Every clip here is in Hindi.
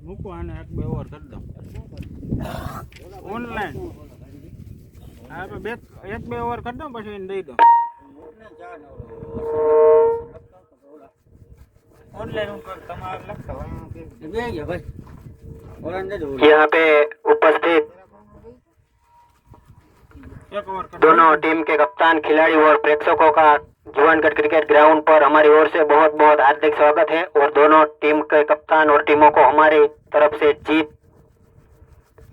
મૂકો આને એક બે ઓવર કરી દઉં ઓનલાઈન હા તો એક બે ઓવર કરી દઉં પછી એને દઈ દઉં ઓનલાઈન ઉપર તમારે લખતા यहाँ पे उपस्थित दोनों टीम के कप्तान, खिलाड़ी और प्रेक्षकों का जुवानगढ़ क्रिकेट ग्राउंड पर हमारी ओर से बहुत बहुत हार्दिक स्वागत है और दोनों टीम के कप्तान और टीमों को हमारी तरफ से जीत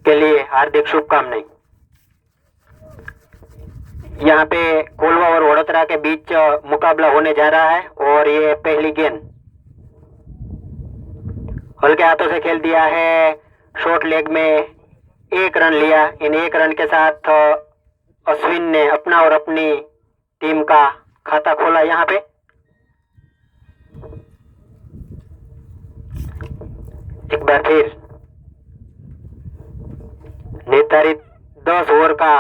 के लिए हार्दिक शुभकामनाएं। यहाँ पे कोलवा और वडोदरा के बीच मुकाबला होने जा रहा है और ये पहली गेंद हल्के हाथों से खेल दिया है। शॉर्ट लेग में एक रन लिया। इन एक रन के साथ अश्विन ने अपना और अपनी टीम का खाता खोला। यहाँ पे एक बार फिर निर्धारित 10 ओवर का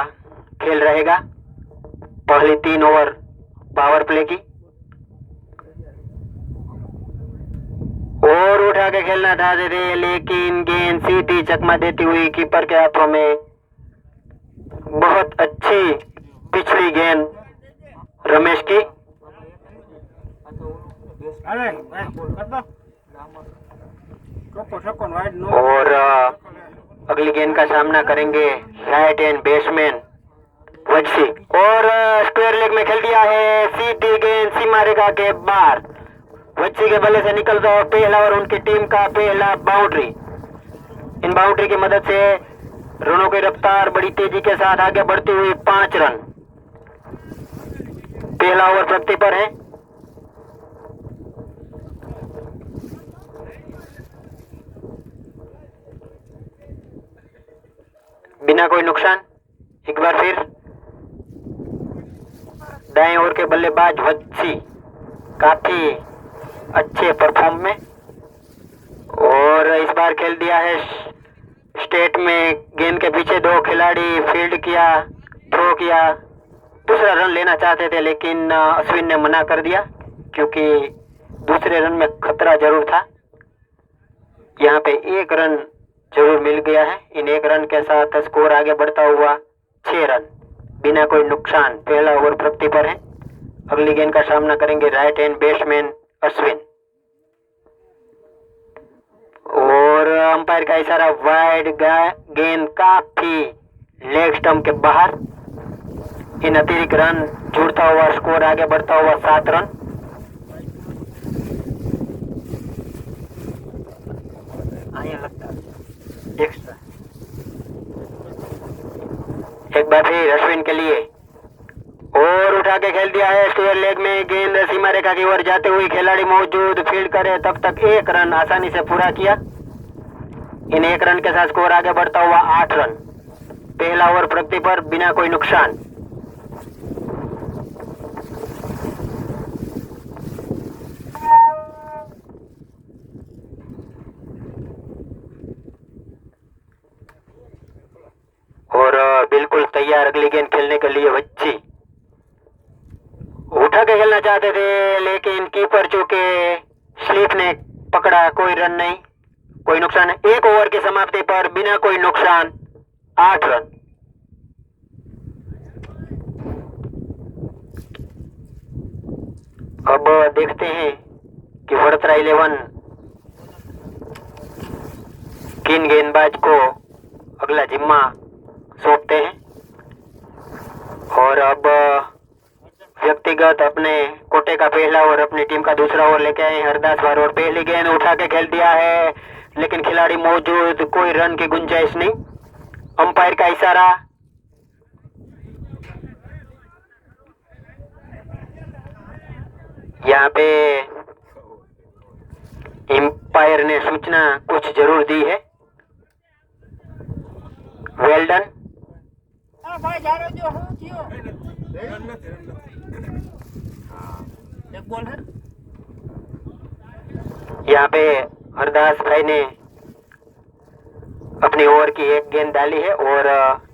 खेल रहेगा। पहली 3 ओवर पावर प्ले की और उठा के खेलना चाहते थे, लेकिन गेंद सीधी चकमा देती हुई कीपर के हाथों में। बहुत अच्छी पिछली गेंद रमेश की। और अगली गेंद का सामना करेंगे राइट हैंड बैट्समैन वज्सी और स्क्वायर लेग में खेल दिया है। सीधी गेंद सीमा रेखा के बाहर वज्सी के बल्ले से निकल जाओ। पहला और उनकी टीम का पहला बाउंड्री। इन बाउंड्री की मदद से रनों की रफ्तार बड़ी तेजी के साथ आगे बढ़ती हुई 5 रन। पहला ओवर प्रगति पर है। बिना कोई नुकसान एक बार फिर दाएं ओर के बल्लेबाज वज्सी काफी अच्छे परफॉर्म में और इस बार खेल दिया है स्टेट में। गेंद के पीछे 2 खिलाड़ी फील्ड किया, थ्रो किया। दूसरा रन लेना चाहते थे लेकिन अश्विन ने मना कर दिया क्योंकि दूसरे रन में खतरा जरूर था। यहाँ पे 1 रन जरूर मिल गया है। इन 1 रन के साथ स्कोर आगे बढ़ता हुआ 6 रन बिना कोई नुकसान। पहला ओवर प्रगति पर है। अगली गेंद का सामना करेंगे राइट हैंड बैट्समैन अश्विन और अंपायर का इशारा वाइड। गेंद काफी लेग स्टंप के बाहर। इन अतिरिक्त रन जुड़ता हुआ स्कोर आगे बढ़ता हुआ 7 रन। एक्स्ट्रा एक बार फिर अश्विन के लिए और उठा के खेल दिया है। स्क्वायर लेग में गेंद सीमा रेखा की ओर जाते हुए खिलाड़ी मौजूद फील्ड करे तब तक 1 रन आसानी से पूरा किया। इन 1 रन के साथ स्कोर आगे बढ़ता हुआ 8 रन। पहला ओवर प्रगति पर बिना कोई नुकसान। और बिल्कुल तैयार अगली गेंद खेलने के लिए वज्सी उठा के खेलना चाहते थे लेकिन कीपर चूके स्लिप ने पकड़ा। कोई रन नहीं, कोई नुकसान। 1 ओवर की समाप्ति पर बिना कोई नुकसान 8 रन। अब देखते हैं कि वडोदरा 11 किन गेंदबाज को अगला जिम्मा सौंपते हैं और अब व्यक्तिगत अपने कोटे का पहला और अपनी टीम का दूसरा ओवर लेके आए हरदास बार और पहली गेंद उठा के खेल दिया है लेकिन खिलाड़ी मौजूद, कोई रन की गुंजाइश नहीं। अंपायर का इशारा। यहाँ पे अंपायर ने सूचना कुछ जरूर दी है। Well done. यहाँ पे हरदास भाई ने अपनी ओवर की 1 गेंद डाली है और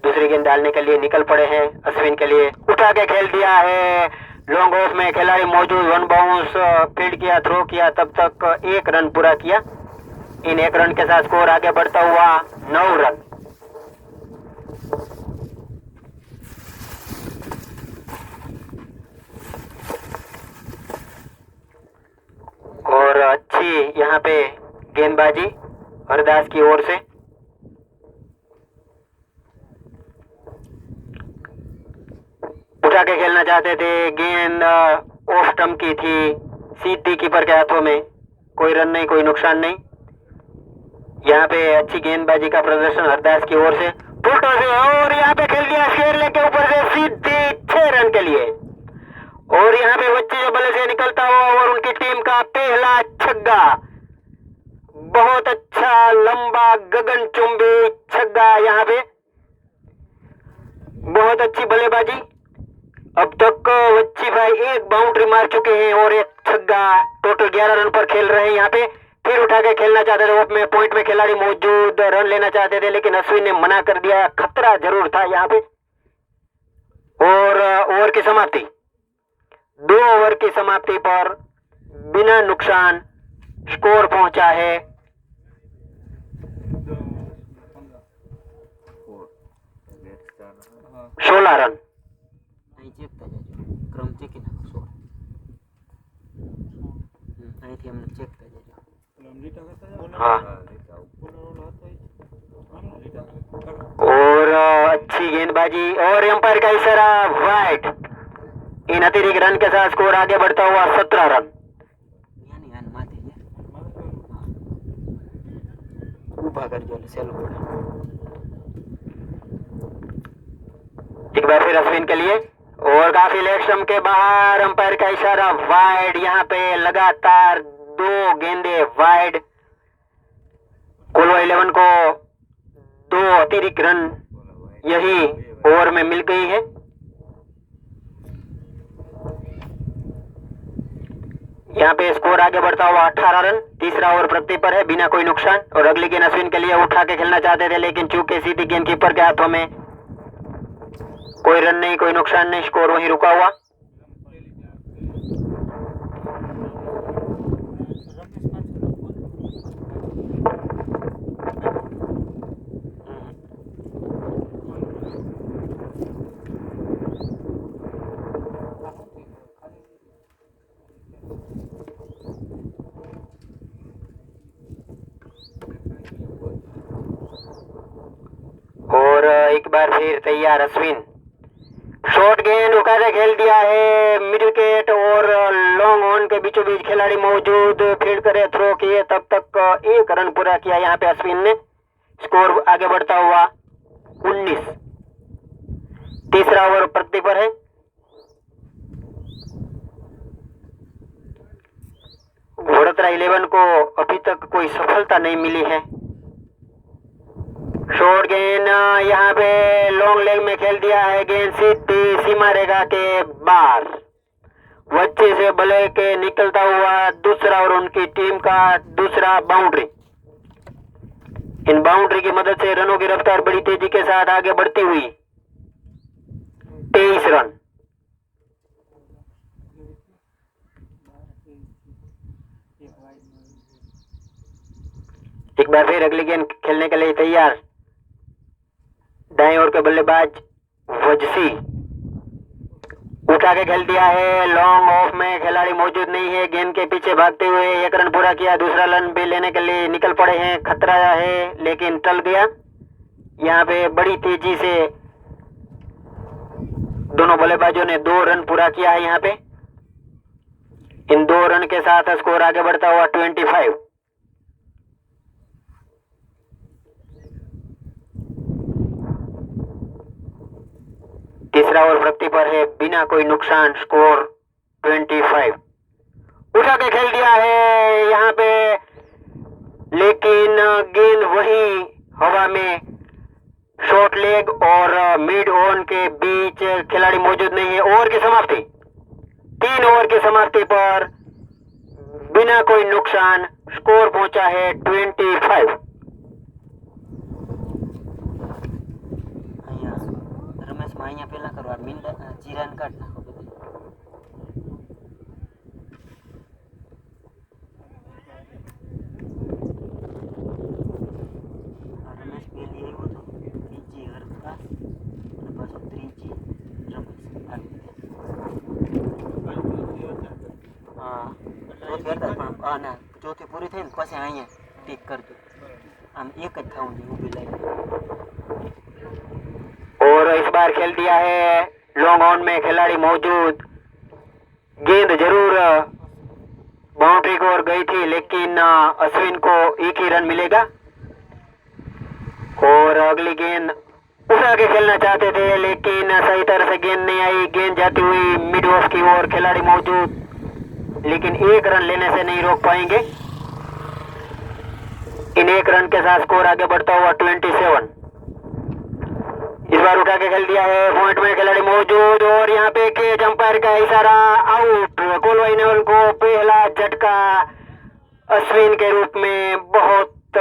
दूसरी गेंद डालने के लिए निकल पड़े हैं। अश्विन के लिए उठा के खेल दिया है। लॉन्ग ऑफ में खिलाड़ी मौजूद, 1 बाउंस फील्ड किया, थ्रो किया, तब तक 1 रन पूरा किया। इन 1 रन के साथ स्कोर आगे बढ़ता हुआ 9 रन। और अच्छी यहाँ पे गेंदबाजी हरदास की ओर से। उठा के खेलना चाहते थे, गेंद ऑफ स्टंप की थी, सीधी कीपर के हाथों में। कोई रन नहीं, कोई नुकसान नहीं। यहाँ पे अच्छी गेंदबाजी का प्रदर्शन हरदास की ओर से, फुटो से, और यहाँ पे खेल दिया शेरले के ऊपर से सीधे 6 रन के लिए। और यहाँ पे बच्चे जो बल्ले से निकलता हुआ और उनकी टीम का पहला छक्का, बहुत अच्छा लंबा गगनचुंबी छक्का। यहाँ पे बहुत अच्छी बल्लेबाजी। अब तक बच्ची भाई 1 बाउंड्री मार चुके हैं और 1 छक्का। टोटल 11 रन पर खेल रहे हैं। यहाँ पे फिर उठा के खेलना चाहते थे, में पॉइंट में खिलाड़ी मौजूद, रन लेना चाहते थे, लेकिन अश्विन ने मना कर दिया। खतरा जरूर था यहाँ पे। और ओवर की समाप्ति, 2 ओवर की समाप्ति पर बिना नुकसान स्कोर पहुंचा है 16 रन। क्रम चेक અહીંથી અમને ચેક કરી દેજો। हाँ, और अच्छी गेंदबाजी और एम्पायर का इशारा वाइड। इन अतिरिक्त रन के साथ स्कोर आगे बढ़ता हुआ 17 रन। यानी आन माथे ऊभा करजो એટલે સેલું પડે। एक बार फिर अश्विन के लिए, और काफी लेग स्टंप के बाहर, अंपायर का इशारा वाइड। यहाँ पे लगातार 2 गेंदे वाइड। कोलवा 11 को 2 अतिरिक्त रन यही ओवर में मिल गई है। यहाँ पे स्कोर आगे बढ़ता हुआ 18 रन। तीसरा ओवर प्रगति पर है, बिना कोई नुकसान। और अगली गेंद अश्विन के लिए उठा के खेलना चाहते थे, लेकिन चूंकि सीधी गेंद कीपर के हाथों में, कोई रन नहीं, कोई नुकसान नहीं, स्कोर वहीं रुका हुआ। और एक बार फिर तैयार अश्विन। शॉर्ट गेंद उठा के खेल दिया है, मिड विकेट और लॉन्ग ऑन के बीचों बीच खिलाड़ी मौजूद, फील्ड करे, थ्रो किए, तब तक 1 रन पूरा किया यहाँ पे अश्विन ने। स्कोर आगे बढ़ता हुआ 19। तीसरा ओवर प्रगति पर है। वडोदरा 11 को अभी तक कोई सफलता नहीं मिली है। शॉर्ट गेंद यहाँ पे लॉन्ग लेग में खेल दिया है, गेंद सीधी सीमा रेखा के बाहर, वच्चे से बल्ले के निकलता हुआ दूसरा और उनकी टीम का दूसरा बाउंड्री। इन बाउंड्री की मदद से रनों की रफ्तार बड़ी तेजी के साथ आगे बढ़ती हुई 23 रन। एक बार फिर अगली गेंद खेलने के लिए तैयार दाएं ओर के बल्लेबाज वजसी। उठा के खेल दिया है, लॉन्ग ऑफ में खिलाड़ी मौजूद नहीं है। गेंद के पीछे भागते हुए 1 रन पूरा किया। दूसरा रन भी लेने के लिए निकल पड़े हैं। खतरा है लेकिन टल गया। यहाँ पे बड़ी तेजी से दोनों बल्लेबाजों ने 2 रन पूरा किया है। यहाँ पे इन 2 रन के साथ स्कोर आगे बढ़ता हुआ 25। तीसरा ओवर प्रगति पर है, बिना कोई नुकसान, स्कोर 25। उठा के खेल दिया है यहाँ पे, लेकिन गेंद वही हवा में, शॉर्ट लेग और मिड ऑन के बीच खिलाड़ी मौजूद नहीं है। ओवर की समाप्ति, 3 ओवर की समाप्ति पर बिना कोई नुकसान स्कोर पहुंचा है 25। અહીંયા પહેલા કરવા મીંડા જીરાન કાઢ નાખો બધું। થાય ને પછી અહીંયા ટીક કરજો. આમ એક જ થવું જોઈએ ઊભી લાઈન. और इस बार खेल दिया है लॉन्ग ऑन में खिलाड़ी मौजूद. गेंद जरूर बाउंड्री को ओर गई थी, लेकिन अश्विन को एक ही रन मिलेगा. और अगली गेंद उठा के खेलना चाहते थे, लेकिन सही तरह से गेंद नहीं आई. गेंद जाती हुई मिड ऑफ की ओर. खिलाड़ी मौजूद, लेकिन एक रन लेने से नहीं रोक पाएंगे. इन एक रन के साथ स्कोर आगे बढ़ता हुआ 27. इस बार उठा के खेल दिया है. पॉइंट में खिलाड़ी मौजूद और यहाँ पे कैच. अंपायर का इशारा. आउट. कोलवाई नेवल को पहला झटका अश्विन के रूप में. बहुत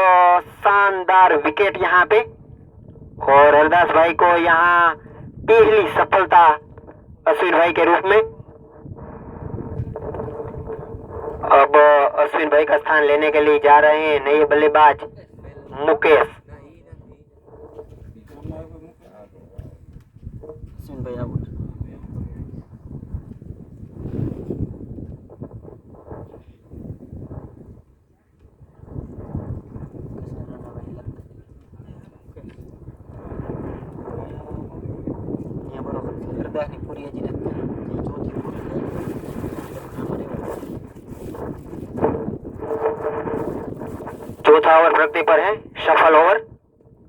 शानदार विकेट यहाँ पे. और हरदास भाई को यहाँ पहली सफलता अश्विन भाई के रूप में. अब अश्विन भाई का स्थान लेने के लिए जा रहे हैं नए बल्लेबाज मुकेश. અશ્વિન ભાઈ આઉટ. ની પૂરી હજી નથી. ચોથી પૂરી चौथा ओवर प्रगति पर है. सफल ओवर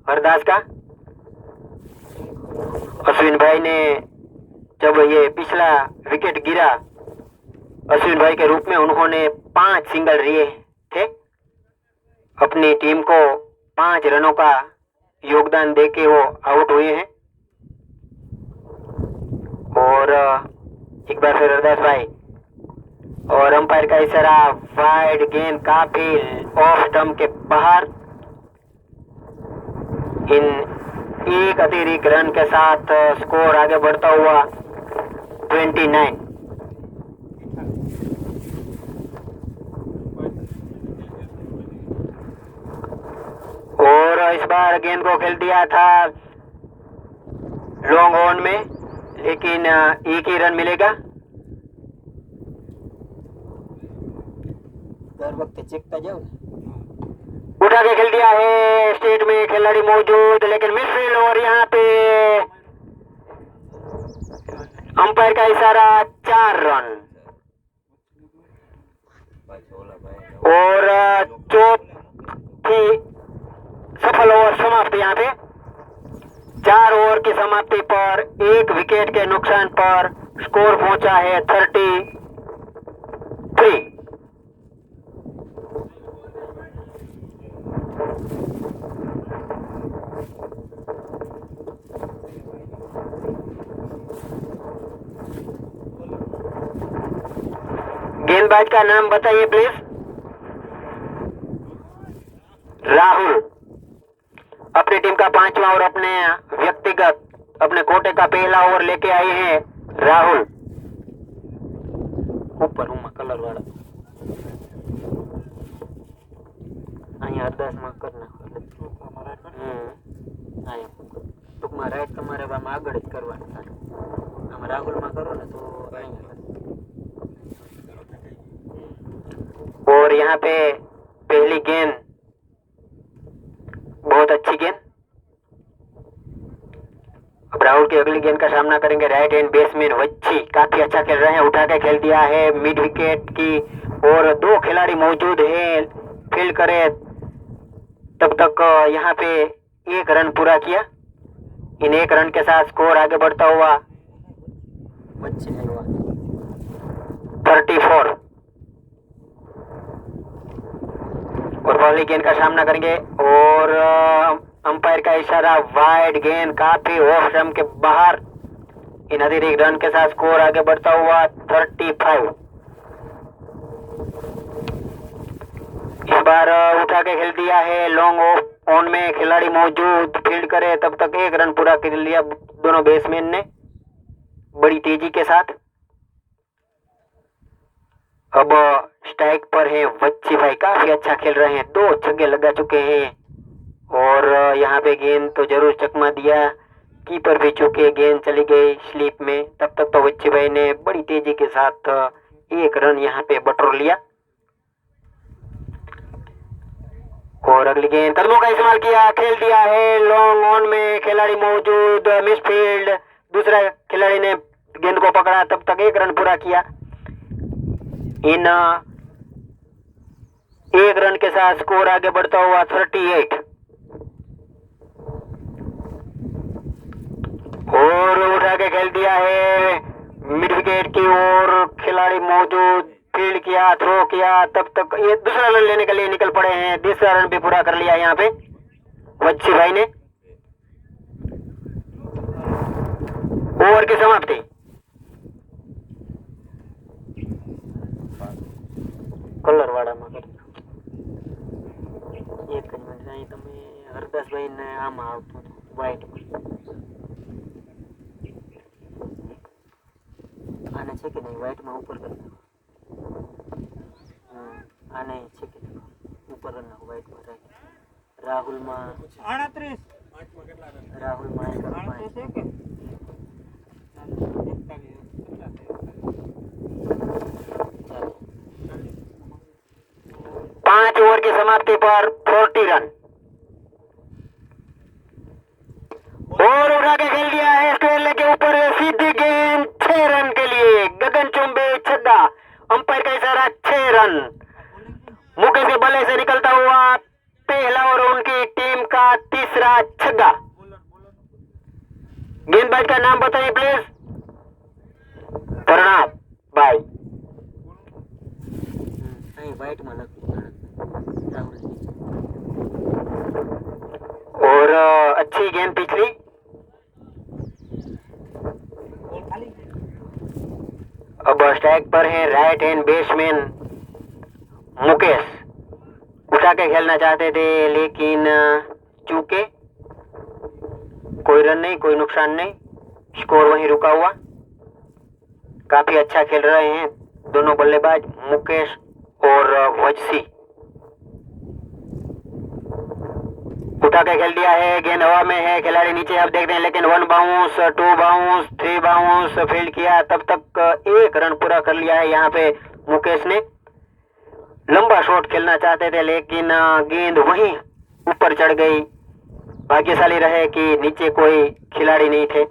हरदास का. अश्विन भाई ने जब ये पिछला विकेट गिरा, अश्विन भाई के रूप में उन्होंने 5 सिंगल लिए थे. अपनी टीम को 5 रनों का योगदान देके वो आउट हुए हैं. और एक बार फिर हरदास भाई और अंपायर का इशारा. वाइड गेंद काफी ऑफ स्टंप के बाहर. इन एक अतिरिक्त रन के साथ स्कोर आगे बढ़ता हुआ 29. और इस बार गेंद को खेल दिया था लॉन्ग ऑन में, लेकिन एक ही रन मिलेगा. દર વખતે ચેકતા જાવ ને. उठा के खेल दिया है. स्टेट में खिलाड़ी मौजूद, लेकिन मिसफील्ड. और यहाँ पे अंपायर का इशारा. 4 रन. और चौथी सफल ओवर समाप्त. यहाँ पे 4 ओवर की समाप्ति पर 1 विकेट के नुकसान पर स्कोर पहुंचा है 33. गेंदबाज का नाम बताइए प्लीज. राहुल. अपनी टीम का 5वां और अपने व्यक्तिगत अपने कोटे का पहला ओवर लेके आए हैं राहुल. ऊपर हूँ कलर वाला. અહીંયા અરદાસમાં કર નાખો. ટૂંકમાં રાઈટ તમારે આમાં આગળ જ કરવાનું થાય. આમાં રાહુલમાં કરો ને તો અહીંયા. और यहाँ पे पहली गेंद बहुत अच्छी गेंद. अब राहुल की अगली गेंद का सामना करेंगे राइट हैंड बेसमैन वच्ची. काफी अच्छा खेल रहे हैं. उठा के खेल दिया है मिड विकेट की. और 2 खिलाड़ी मौजूद हैं. फील्ड करे तब तक यहाँ पे 1 रन पूरा किया. इन 1 रन के साथ स्कोर आगे बढ़ता हुआ વચ્ચે આવ્યા. 34. और पहली गेंद का सामना करेंगे. और अंपायर का इशारा. वाइड गेंद काफी ऑफ स्टंप के बाहर. इन अतिरिक्त रन के साथ स्कोर आगे बढ़ता हुआ 35. इस बार उठा के खेल दिया है लॉन्ग ऑन में. खिलाड़ी मौजूद. फील्ड करे तब तक 1 रन पूरा कर लिया दोनों बेसमैन ने बड़ी तेजी के साथ. अब स्ट्राइक पर है वच्ची भाई. काफी अच्छा खेल रहे हैं. 2 छक्के लगा चुके हैं. और यहाँ पे गेंद तो जरूर चकमा दिया. कीपर भी चुके. गेंद चली गई स्लीप में. तब तक तो वच्ची भाई ने बड़ी तेजी के साथ 1 रन यहाँ पे बटोर लिया. और अगली गेंद, कदमों का इस्तेमाल किया, खेल दिया है लॉन्ग ऑन में, खिलाड़ी मौजूद, मिस फील्ड। दूसरा खिलाड़ी ने गेंद को पकड़ा, तब तक 1 रन पूरा किया। इन 1 रन के साथ स्कोर आगे बढ़ता हुआ 38। और उठा के खेल दिया है मिड विकेट की ओर, खिलाड़ी मौजूद, फील्ड किया, थ्रो किया, तब तक ये दूसरा रन लेने के लिए निकल पड़े हैं। तीसरा रन भी पूरा कर लिया यहाँ पे वच्छी भाई ने। ओवर की समाप्ति। कलर वाड़ा में कर एक જ મિનિટ અહીં તમે હરદાસભાઈ ને આમાં આવતું વ્હાઈટ આને છે કે નહીં વ્હાઈટ માં ઉપર કરી નાખો આને છે કે નહીં ઉપર કરી નાખો વ્હાઈટ માં રાખી રાહુલ માં 38 રાહુલ માં છે કે 5 ओवर की समाप्ति पर 40 रन। और उठा के खेल दिया है स्ट्रेल के ऊपर सीधी गेंद, 6 रन के लिए गगनचुंबी छक्का। अंपायर का इशारा 6 रन। मुकेश के बल्ले से निकलता हुआ पहला और उनकी टीम का तीसरा छक्का। गेंदबाज का नाम बताइए प्लीज। प्रणव भाई। व्हाइट में और अच्छी गेंद पिछली। अब स्ट्राइक पर है राइट हैंड बैट्समैन मुकेश। उठा के खेलना चाहते थे लेकिन चूके, कोई रन नहीं, कोई नुकसान नहीं, स्कोर वहीं रुका हुआ। काफी अच्छा खेल रहे हैं दोनों बल्लेबाज मुकेश और वजसी। उठा के खेल दिया है, गेंद हवा में है, खिलाड़ी नीचे अब देखते हैं, लेकिन 1 बाउंस, 2 बाउंस, 3 बाउंस, फील्ड किया, तब तक 1 रन पूरा कर लिया है यहाँ पे मुकेश ने। लंबा शॉट खेलना चाहते थे लेकिन गेंद वहीं ऊपर चढ़ गई। भाग्यशाली रहे कि नीचे कोई खिलाड़ी नहीं थे,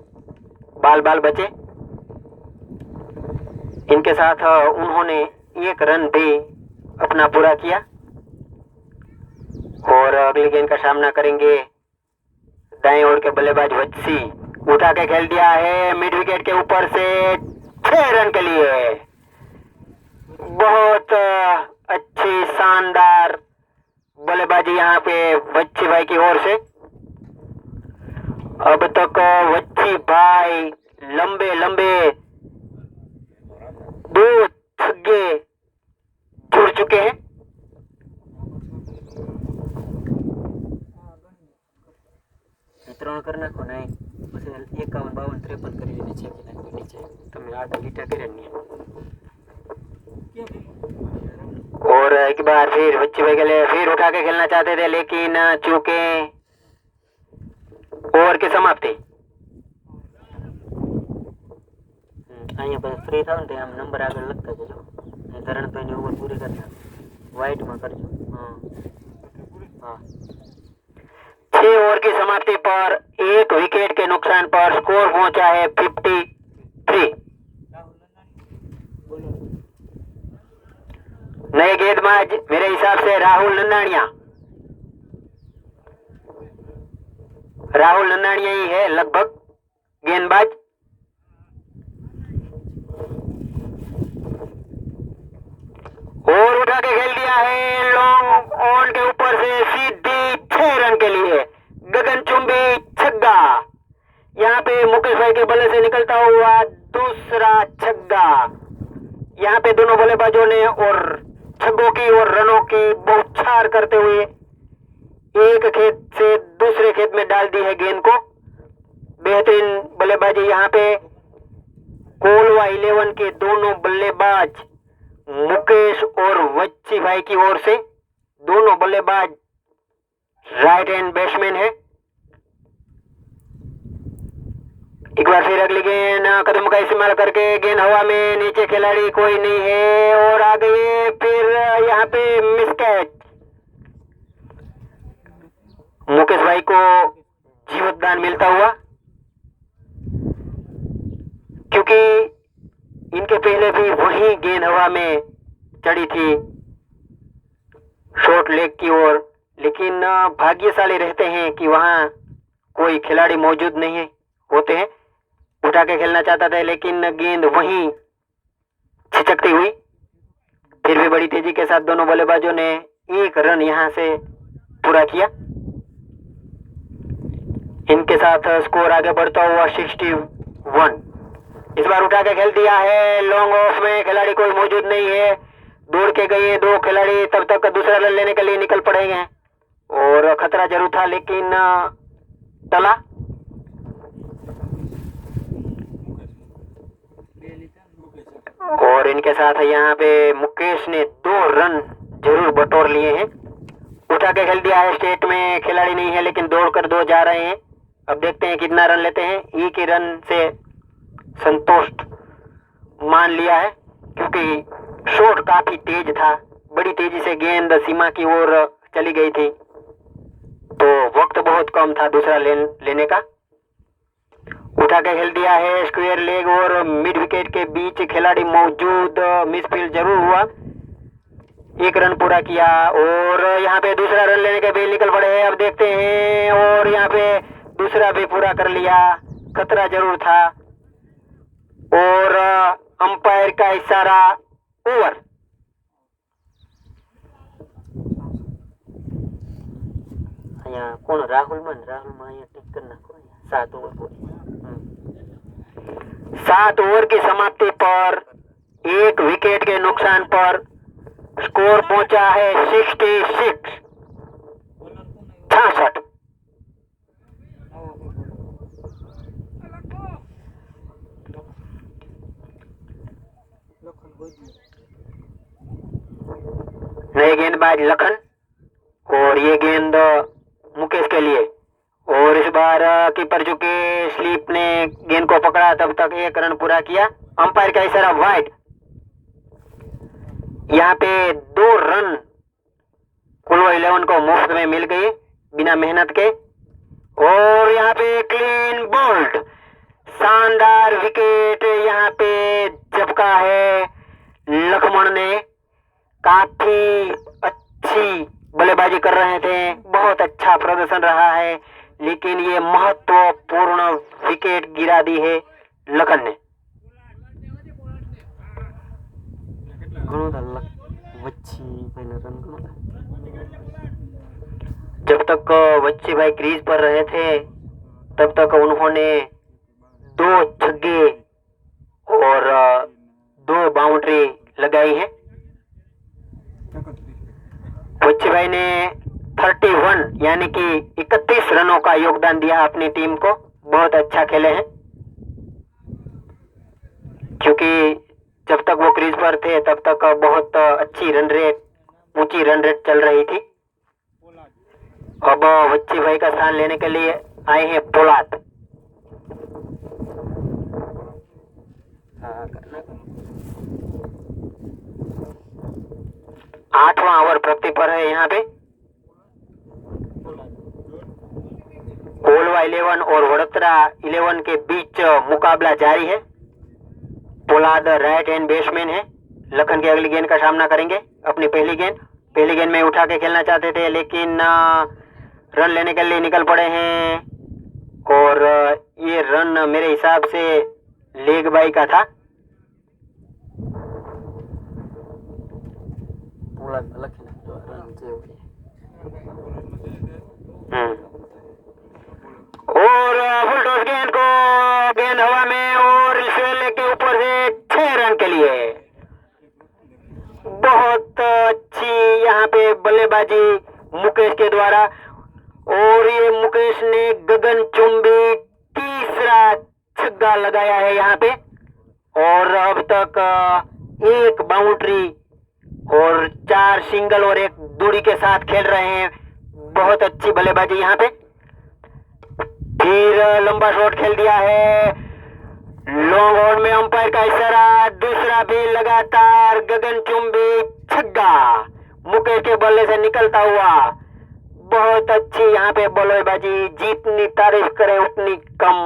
बाल बाल बचे। इनके साथ उन्होंने 1 रन भी अपना पूरा किया। और अगली गेंद का सामना करेंगे दाएं ओर के बल्लेबाज वत्सी। उठा के खेल दिया है मिड विकेट के ऊपर से 6 रन के लिए। बहुत अच्छी शानदार बल्लेबाजी यहाँ पे वच्ची भाई की ओर से। अब तक वच्ची भाई लंबे लंबे 2 छक्के जुड़ चुके हैं। ત્રણ કરી નાખો ને પછી 51, 52, 53 કરી દે છે કે નાખી નીચે તમે આડા લીટા કરી नहीं। और एक बार फिर बच्चे भाई के लिए फिर उठा के खेलना चाहते थे लेकिन चूके। ओवर की समाप्ति। અહીંયા પર ફ્રી થાવ ને આમ નંબર આગળ લખતા જજો। ધરણભાઈ ની ઓવર પૂરી કરતા વ્હાઈટ માં કરજો। हाँ 6 ओवर की समाप्ति पर 1 विकेट के नुकसान पर स्कोर पहुंचा है 53। नए गेंदबाज मेरे हिसाब से राहुल नंदानिया ही है लगभग गेंदबाज। और उठा के खेल दिया है लॉन्ग ऑन के ऊपर से सीधी 6 रन के लिए गगनचुंबी छक्का। यहाँ पे मुकेश भाई के बल्ले से निकलता हुआ दूसरा छक्का। यहाँ पे दोनों बल्लेबाजों ने और छक्कों की और रनों की बौछार करते हुए एक खेत से दूसरे खेत में डाल दी है गेंद को। बेहतरीन बल्लेबाजी यहाँ पे कोलवा 11 के दोनों बल्लेबाज मुकेश और वच्ची भाई की ओर से। दोनों बल्लेबाज राइट हैंड बैट्समैन है। एक बार फिर अगली गेंद, कदम का इस्तेमाल करके गेंद हवा में, नीचे खिलाड़ी कोई नहीं है और आ गई फिर यहाँ पे मिस कैच। भाई को जीवतदान मिलता हुआ, क्योंकि इनके पहले भी वही गेंद हवा में चढ़ी थी शॉर्ट लेग की ओर, लेकिन भाग्यशाली रहते हैं कि वहां कोई खिलाड़ी मौजूद नहीं होते हैं। उठा के खेलना चाहता था लेकिन गेंद वहीं छिचकती हुई। फिर भी बड़ी तेजी के साथ दोनों बल्लेबाजों ने एक रन यहां से पूरा किया। इनके साथ स्कोर आगे बढ़ता हुआ 61। इस बार उठा के खेल दिया है, लॉन्ग ऑफ में खिलाड़ी कोई मौजूद नहीं है। दौड़ के गए दो खिलाड़ी, तब तक दूसरा रन लेने के लिए निकल पड़ेंगे और खतरा जरूर था लेकिन टला। और इनके साथ यहाँ पे मुकेश ने 2 रन जरूर बटोर लिए हैं। उठा के खेल दिया है, स्टेट में खिलाड़ी नहीं है लेकिन दौड़कर 2 जा रहे हैं। अब देखते हैं कितना रन लेते हैं। एक ही रन से संतुष्ट मान लिया है क्योंकि शॉट काफी तेज था, बड़ी तेजी से गेंद सीमा की ओर चली गई थी, तो वक्त बहुत कम था दूसरा लेने का। उठा के खेल दिया है, स्क्वायर लेग और मिड विकेट के बीच खिलाड़ी मौजूद, मिसफील्ड जरूर हुआ। 1 रन पूरा किया और यहाँ पे दूसरा रन लेने के भी निकल पड़े हैं। अब देखते हैं, और यहाँ पे दूसरा भी पूरा कर लिया। खतरा जरूर था और अंपायर का इशारा ओवर। અહીંયા કોણ રાહુલમાં અહીંયા ટીક કરી નાખો 7 ઓવર પૂરી 7 ओवर की समाप्ति पर 1 विकेट के नुकसान पर स्कोर पहुंचा है 66। नए गेंदबाज लखन और ये गेंद मुकेश के लिए, और इस बार कीपर चुके स्लीप ने गेंद को पकड़ा, तब तक 1 रन पूरा किया। अंपायर का इशारा वाइड। यहाँ पे 2 रन कुल्वा 11 को मुफ्त में मिल गए बिना मेहनत के, और यहाँ पे क्लीन बोल्ड, शानदार विकेट यहाँ पे झपका है लक्ष्मण ने। काफी अच्छी बल्लेबाजी कर रहे थे, बहुत अच्छा प्रदर्शन रहा है, लेकिन ये महत्वपूर्ण विकेट गिरा दी है लखन ने। ઘણો था વચ્ચી પહેલા રન ઘણો था। जब तक बच्चे भाई क्रीज पर रहे थे तब तक उन्होंने 2 छक्के और 2 बाउंड्री लगाई है। बच्चे भाई ने 31 यानी कि 31 रनों का योगदान दिया अपनी टीम को। बहुत अच्छा खेले हैं, क्योंकि जब तक वो क्रीज पर थे तब तक बहुत अच्छी रन रेट, ऊंची रन रेट चल रही थी। अब बच्चे भाई का स्थान लेने के लिए आए हैं पोलाद। 8वां ओवर प्रगति पर है यहाँ पे। कोलवा 11 और वडोदरा 11 के बीच मुकाबला जारी है। पोलाद राइट हैंड बैट्समैन है। लखन की अगली गेंद का सामना करेंगे। अपनी पहली गेंद में उठा के खेलना चाहते थे, लेकिन रन लेने के लिए निकल पड़े हैं, और ये रन मेरे हिसाब से लेग बाई का था। और फुल टॉस गेंद हवा में और स्वेल के ऊपर से 6 रन के लिए। बहुत अच्छी यहाँ पे बल्लेबाजी मुकेश के द्वारा, और ये मुकेश ने गगनचुंबी तीसरा छक्का लगाया है यहाँ पे, और अब तक 1 बाउंड्री और 4 सिंगल और 1 दूरी के साथ खेल रहे हैं। बहुत अच्छी बल्लेबाजी यहाँ पे। फिर लंबा शॉट खेल दिया है, लॉन्ग ऑन में अंपायर का इशारा, दूसरा भी लगातार गगनचुंबी छक्का मुकेश के बल्ले से निकलता हुआ। बहुत अच्छी यहाँ पे बल्लेबाजी, जितनी तारीफ करें उतनी कम।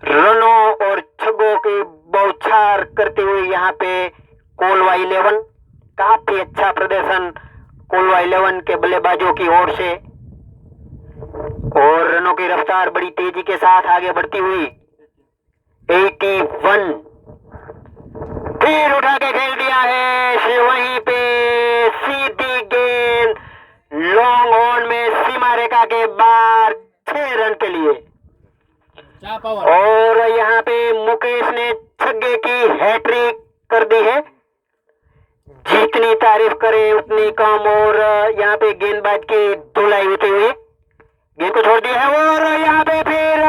रनों और छक्कों की बौछार करते हुए यहाँ पे कोलवा 11, काफी अच्छा प्रदर्शन कोलवा 11 के बल्लेबाजों की ओर से, और रनों की रफ्तार बड़ी तेजी के साथ आगे बढ़ती हुई 81। फिर उठा के खेल दिया है वहीं पे सीधी गेंद लॉन्ग ऑन में सीमा रेखा के बाहर 6 रन के लिए। और यहाँ पे मुकेश ने छक्के की हैट्रिक कर दी है, जितनी तारीफ करे उतनी कम। और यहाँ पे गेंदबाज की धुलाई होते हुए गेंद को छोड़ दी है, और यहाँ पे फिर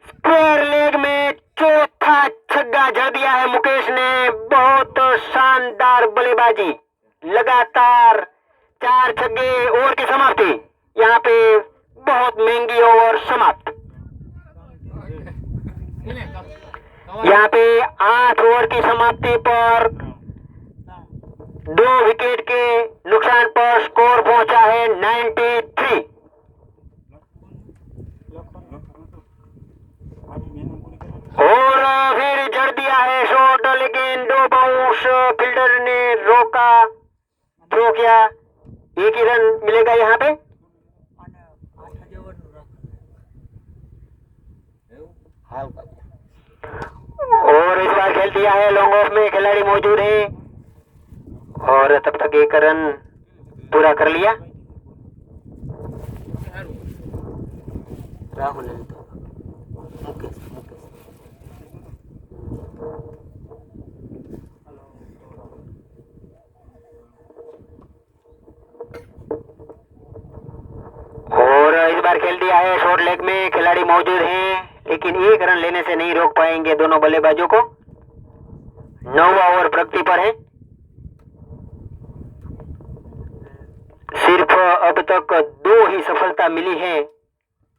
स्क्वायर लेग में चौथा छक्का जड़ दिया है मुकेश ने। बहुत शानदार बल्लेबाजी, लगातार 4 छक्के, ओवर की समाप्ति। यहाँ पे बहुत महंगी ओवर समाप्त। यहाँ पे 8 ओवर की समाप्ति पर 2 विकेट के नुकसान पर स्कोर पहुंचा है 93। और फिर जड़ दिया है शॉट, लेकिन 2 बाउंस, फील्डर ने रोका, थ्रो किया। 1 ही रन मिलेगा यहाँ पे। और इस बार खेल दिया है लॉन्ग ऑफ में, खिलाड़ी मौजूद है, और तब तक 1 रन पूरा कर लिया। राहुल और इस बार खेल दिया है शॉर्ट लेग में, खिलाड़ी मौजूद हैं, लेकिन 1 रन लेने से नहीं रोक पाएंगे दोनों बल्लेबाजों को। 9वां ओवर प्रगति पर है। सिर्फ अब तक 2 ही सफलता मिली है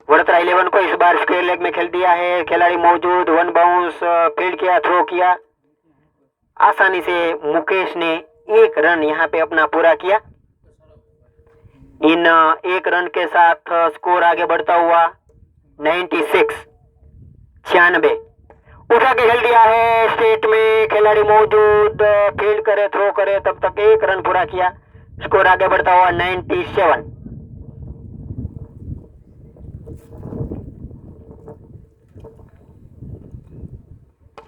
वडोदरा 11 को। इस बार स्क्वायर लेग में खेल दिया है, खिलाड़ी मौजूद, 1 बाउंस, फील्ड किया, थ्रो किया। आसानी से मुकेश ने 1 रन यहाँ पे अपना पूरा किया। इन 1 रन के साथ स्कोर आगे बढ़ता हुआ 96। उठा के खेल दिया है स्टेट में, खिलाड़ी मौजूद, फील्ड करे, थ्रो करे, तब तक 1 रन पूरा किया। स्कोर आगे बढ़ता हुआ 97।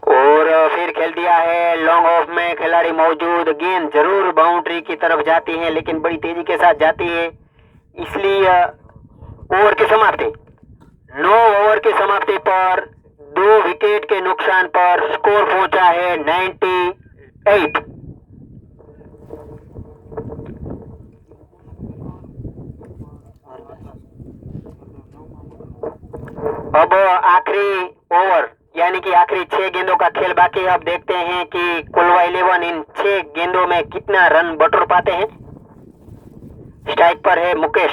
और फिर खेल दिया है लॉन्ग ऑफ में, खिलाड़ी मौजूद, गेंद जरूर बाउंड्री की तरफ जाती है, लेकिन बड़ी तेजी के साथ जाती है, इसलिए ओवर की समाप्ति। 9 ओवर की समाप्ति पर 2 विकेट के नुकसान पर स्कोर पहुंचा है 98। अब आखिरी ओवर यानी कि आखिरी 6 गेंदों का खेल बाकी है। अब देखते हैं कि कोलवा 11 इन 6 गेंदों में कितना रन बटोर पाते हैं। स्ट्राइक पर है मुकेश,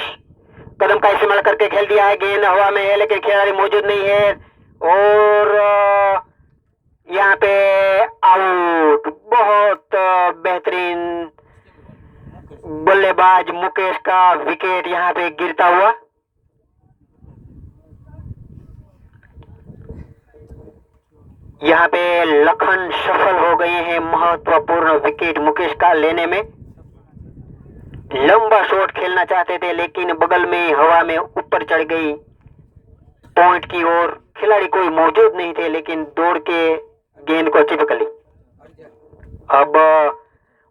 कदम का इस्तेमाल करके खेल दिया है, गेंद हवा में है लेकिन खिलाड़ी मौजूद नहीं है, और यहाँ पे आउट। बहुत बेहतरीन बल्लेबाज मुकेश का विकेट यहाँ पे गिरता हुआ। यहाँ पे लखन सफल हो गए हैं महत्वपूर्ण विकेट मुकेश का लेने में। लंबा शॉट खेलना चाहते थे, लेकिन बगल में हवा में ऊपर चढ़ गई पॉइंट की ओर। खिलाड़ी कोई मौजूद नहीं थे, लेकिन दौड़ के गेंद को चिपक ली। अब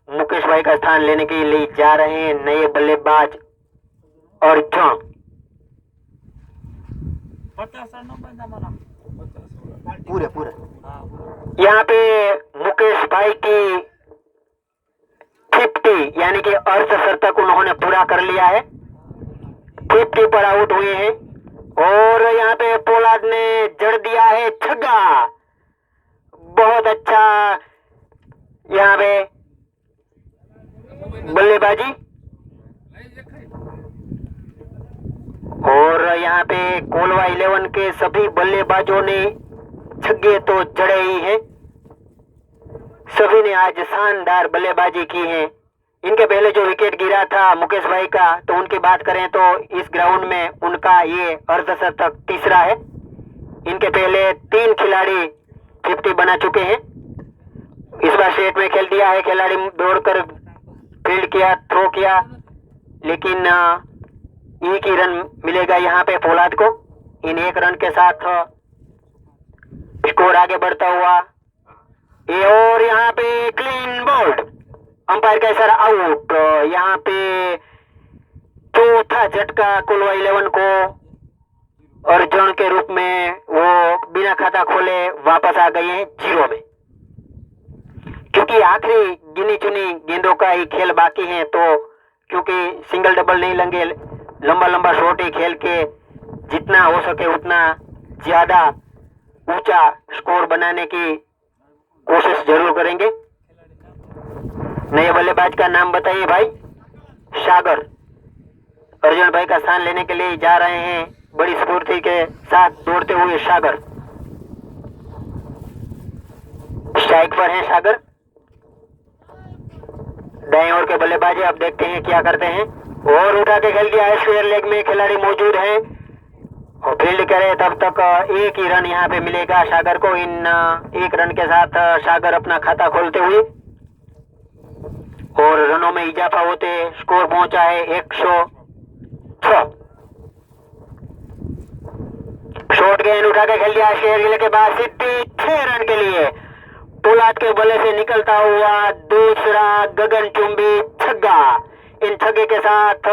मुकेश भाई का स्थान लेने के लिए जा रहे हैं नए बल्लेबाज अर्जुन। पूरे यहाँ पे मुकेश भाई की 50 यानी कि अर्धशतक उन्होंने पूरा कर लिया है। 50 पर आउट हुए हैं, और यहाँ पे पोलार्ड ने जड़ दिया है छक्का। बहुत अच्छा यहाँ पे बल्लेबाजी, और यहाँ पे कोलवा 11 के सभी बल्लेबाजों ने छक्के तो जड़े ही हैं। सभी ने आज शानदार बल्लेबाजी की है। इनके पहले जो विकेट गिरा था मुकेश भाई का, तो उनकी बात करें तो इस ग्राउंड में उनका ये अर्धशतक तीसरा है। इनके पहले 3 खिलाड़ी 50 बना चुके हैं। इस बार स्ट्रेट में खेल दिया है, खिलाड़ी दौड़कर फील्ड किया, थ्रो किया, लेकिन एक ही रन मिलेगा यहाँ पे पोलाद को। इन 1 रन के साथ स्कोर आगे बढ़ता हुआ ये, और यहाँ पे क्लीन बोल्ड, अंपायर का इशारा आउट। यहाँ पे चौथा झटका कोलवा 11 को, और जन के रूप में वो बिना खाता खोले वापस आ गए हैं 0 में। क्योंकि आखिरी गिनी चुनी गेंदों का ही खेल बाकी है, तो क्योंकि सिंगल डबल नहीं लेंगे, लंबा लंबा शॉट ही खेल के जितना हो सके उतना ज्यादा ऊंचा स्कोर बनाने की कोशिश जरूर करेंगे। नए बल्लेबाज का नाम बताइए भाई। सागर अर्जुन भाई का स्थान लेने के लिए जा रहे हैं, बड़ी स्फूर्ति के साथ दौड़ते हुए सागर। स्ट्राइक पर हैं सागर। दाएं ओर के बल्लेबाजी अब देखते हैं क्या करते हैं, और उठा के खेल दिया है। स्क्वायर लेग में खिलाड़ी मौजूद है और फील्ड करे, तब तक 1 ही रन यहाँ पे मिलेगा सागर को। इन 1 रन के साथ सागर अपना खाता खोलते हुए, और रनों में इजाफा होते स्कोर पहुंचा है 106। शॉर्ट गेंद उठा के खेल दिया शेयर के बाद सीधी 6 रन के लिए पोलाद के बल्ले से निकलता हुआ दूसरा गगनचुंबी छक्का। इन छक्के के साथ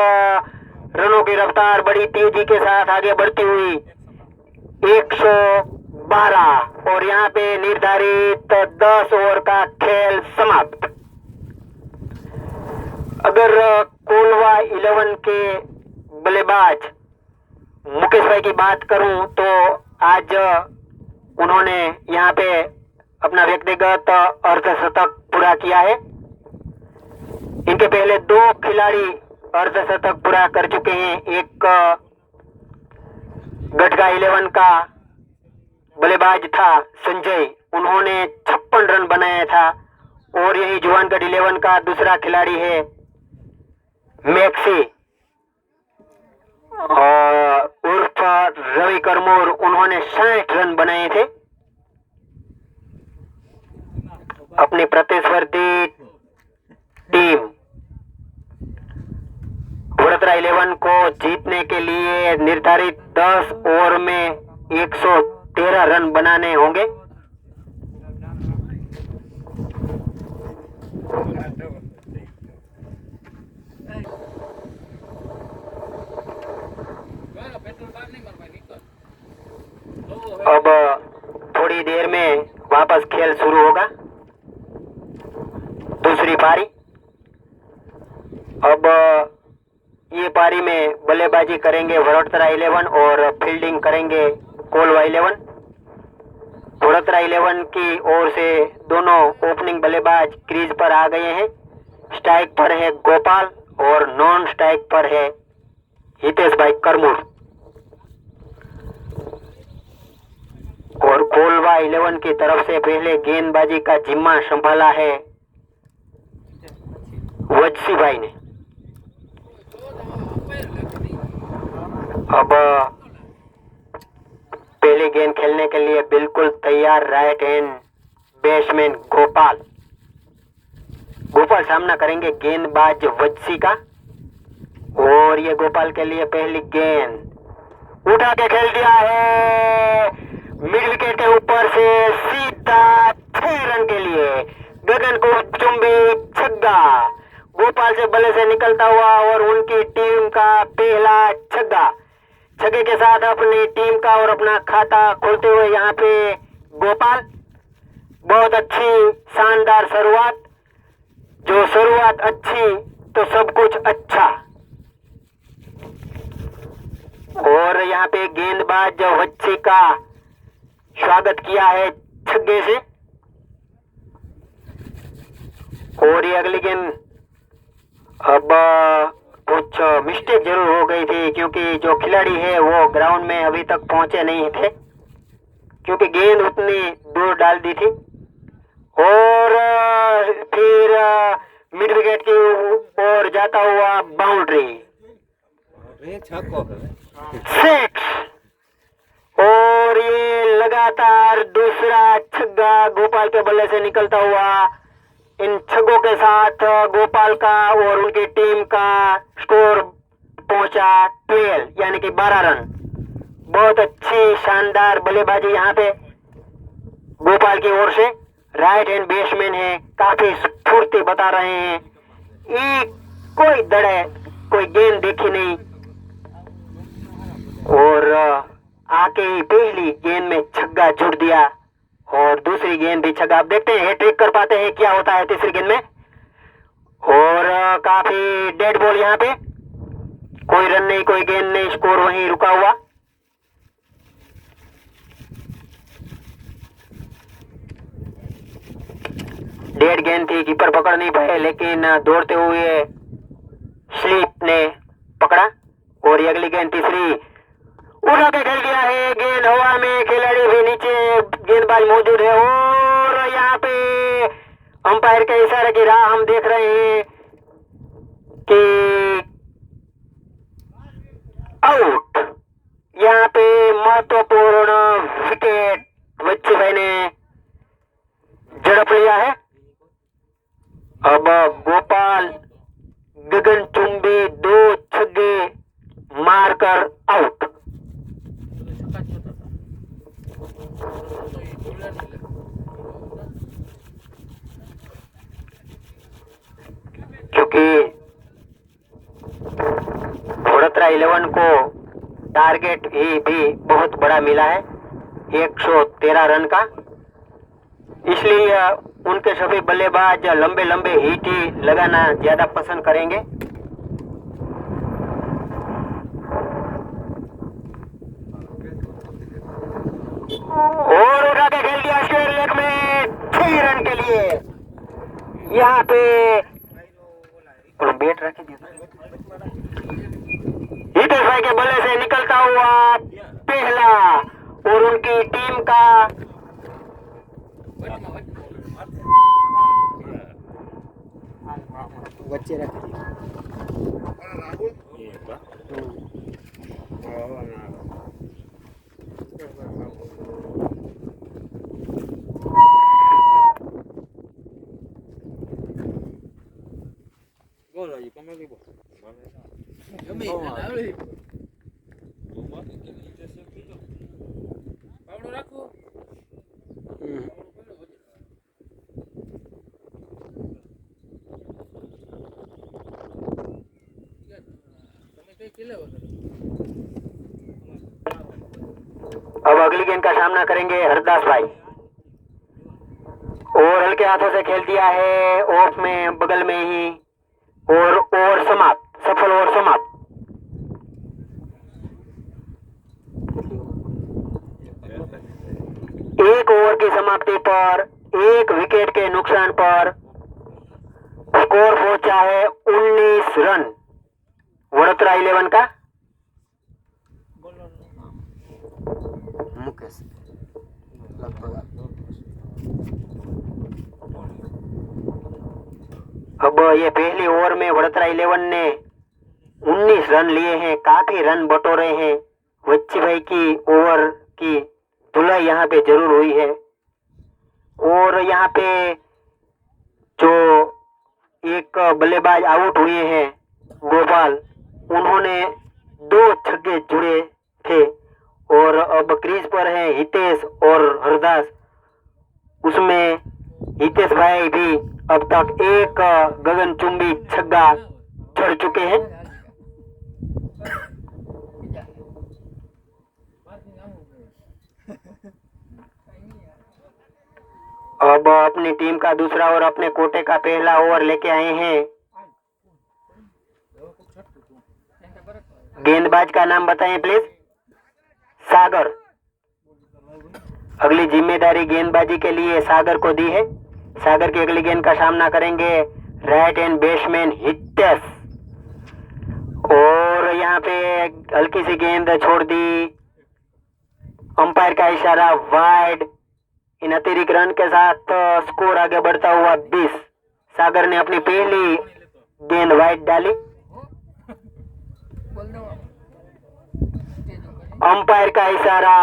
रनों की रफ्तार बड़ी तेजी के साथ आगे बढ़ती हुई 112, और यहाँ पे निर्धारित 10 ओवर का खेल समाप्त। अगर कोलवा 11 के बल्लेबाज मुकेश भाई की बात करूं तो आज उन्होंने यहाँ पे अपना व्यक्तिगत अर्धशतक पूरा किया है। इनके पहले 2 खिलाड़ी अर्धशतक पूरा कर चुके हैं। एक गढ़गा 11 का बल्लेबाज था संजय, उन्होंने 56 रन बनाया था, और यही जुवानगढ़ 11 का दूसरा खिलाड़ी है मैक्सी उर्फ रवि करमोर, उन्होंने 60 रन बनाए थे। अपनी प्रतिस्पर्धी टीम वडोदरा 11 को जीतने के लिए निर्धारित 10 ओवर में 113 रन बनाने होंगे। अब थोड़ी देर में वापस खेल शुरू होगा, दूसरी पारी। अब ये पारी में बल्लेबाजी करेंगे वडोदरा 11 और फील्डिंग करेंगे कोलवा 11। वडोदरा 11 की ओर से दोनों ओपनिंग बल्लेबाज क्रीज पर आ गए हैं। स्ट्राइक पर है गोपाल और नॉन स्ट्राइक पर है हितेश भाई करमूर। और कोलवा 11 की तरफ से पहले गेंदबाजी का जिम्मा संभाला है वजसी भाई ने। अब पहले गेंद खेलने के लिए बिल्कुल तैयार right hand batsman Gopal. Gopal सामना करेंगे गेंदबाज वजसी का, और ये गोपाल के लिए पहली गेंद उठा के खेल दिया है मिड विकेट के ऊपर से सीधा 6 रन के लिए गगन को चुंबी छक्का। गोपाल से बल्ले से निकलता हुआ और उनकी टीम का पहला छक्का। छक्के के साथ अपनी टीम का और अपना खाता खोलते हुए यहाँ पे गोपाल। बहुत अच्छी शानदार शुरुआत, जो शुरुआत अच्छी तो सब कुछ अच्छा। और यहाँ पे गेंदबाज वच्ची का स्वागत किया है छक्के से, और ये अगली गेंद। अब कुछ मिस्टेक जरूर हो गई थी, क्योंकि जो खिलाड़ी है वो ग्राउंड में अभी तक पहुंचे नहीं थे, क्योंकि गेंद उतनी दूर डाल दी थी। और फिर मिड विकेट की ओर जाता हुआ बाउंड्री, छक्को सिक्स। और ये लगातार दूसरा छक्का गोपाल के बल्ले से निकलता हुआ। इन छक्कों के साथ गोपाल का और उनकी टीम का स्कोर पहुंचा 12 यानी कि 12 रन। बहुत अच्छी शानदार बल्लेबाजी यहाँ पे गोपाल की ओर से। राइट हैंड बैट्समैन है, काफी स्फूर्ति बता रहे हैं। एक कोई दड़े कोई गेंद देखी नहीं और आके ही पहली गेंद में छक्का जुड़ दिया और दूसरी गेंद भी छक्का। अब देखते हैं हैट्रिक कर पाते हैं क्या होता है तीसरी गेंद में। और काफी डेड बॉल यहाँ पे, कोई रन नहीं कोई गेंद नहीं, स्कोर वहीं रुका हुआ। डेड गेंद थी, कीपर पकड़ नहीं पाए, लेकिन दौड़ते हुए स्लीप ने पकड़ा। और ये अगली गेंद तीसरी उड़ा के खेल दिया है। गेंद हवा में, खिलाड़ी भी नीचे, गेंदबाज मौजूद है। और यहाँ पे अंपायर के इशारे की राह हम देख रहे हैं कि आउट। यहाँ पे महत्वपूर्ण विकेट बच्चे भाई ने झड़प लिया है। अब गोपाल गगनचुंबी 2 छक्के मारकर आउट। क्योंकि वडोदरा 11 को टारगेट भी बहुत बड़ा मिला है 113 रन का, इसलिए उनके सभी बल्लेबाज लंबे लंबे हिट ही लगाना ज्यादा पसंद करेंगे। और उठा के खेल दिया स्क्वायर लेग में 6 रन के लिए। यहाँ पे बैट रखे हितेश भाई के बल्ले से निकलता हुआ पहला और उनकी टीम का बच्चे रखे अब अगली गेंद का सामना करेंगे हरदास भाई। और हल्के हाथों से खेल दिया है ऑफ में, बगल में ही। और समाप्त, सफल और समाप्त। एक ओवर की समाप्ति पर 1 विकेट के नुकसान पर स्कोर पहुंचा है 19 रन वडोदरा 11 का। मुकेश लगभग अब ये पहली ओवर में वडोदरा 11 ने 19 रन लिए हैं, काफी रन बटोरे हैं। बच्ची भाई की ओवर की धुलाई यहाँ पे जरूर हुई है। और यहाँ पे जो एक बल्लेबाज आउट हुए हैं गोपाल, उन्होंने 2 छक्के जुड़े थे। और अब क्रीज पर है हितेश और हरदास, उसमें हितेश भाई भी अब तक 1 गगनचुंबी छक्का जड़ चुके हैं। अब अपनी टीम का दूसरा और अपने कोटे का पहला ओवर लेके आए हैं। गेंदबाज का नाम बताएं प्लीज। सागर। अगली जिम्मेदारी गेंदबाजी के लिए सागर को दी है। सागर की अगली गेंद का सामना करेंगे राइट हैंड बैट्समैन हितेश। और यहाँ पे हल्की सी गेंद छोड़ दी, अंपायर का इशारा वाइड। इन अतिरिक्त रन के साथ स्कोर आगे बढ़ता हुआ 20 सागर ने अपनी पहली गेंद वाइड डाली। अंपायर का इशारा,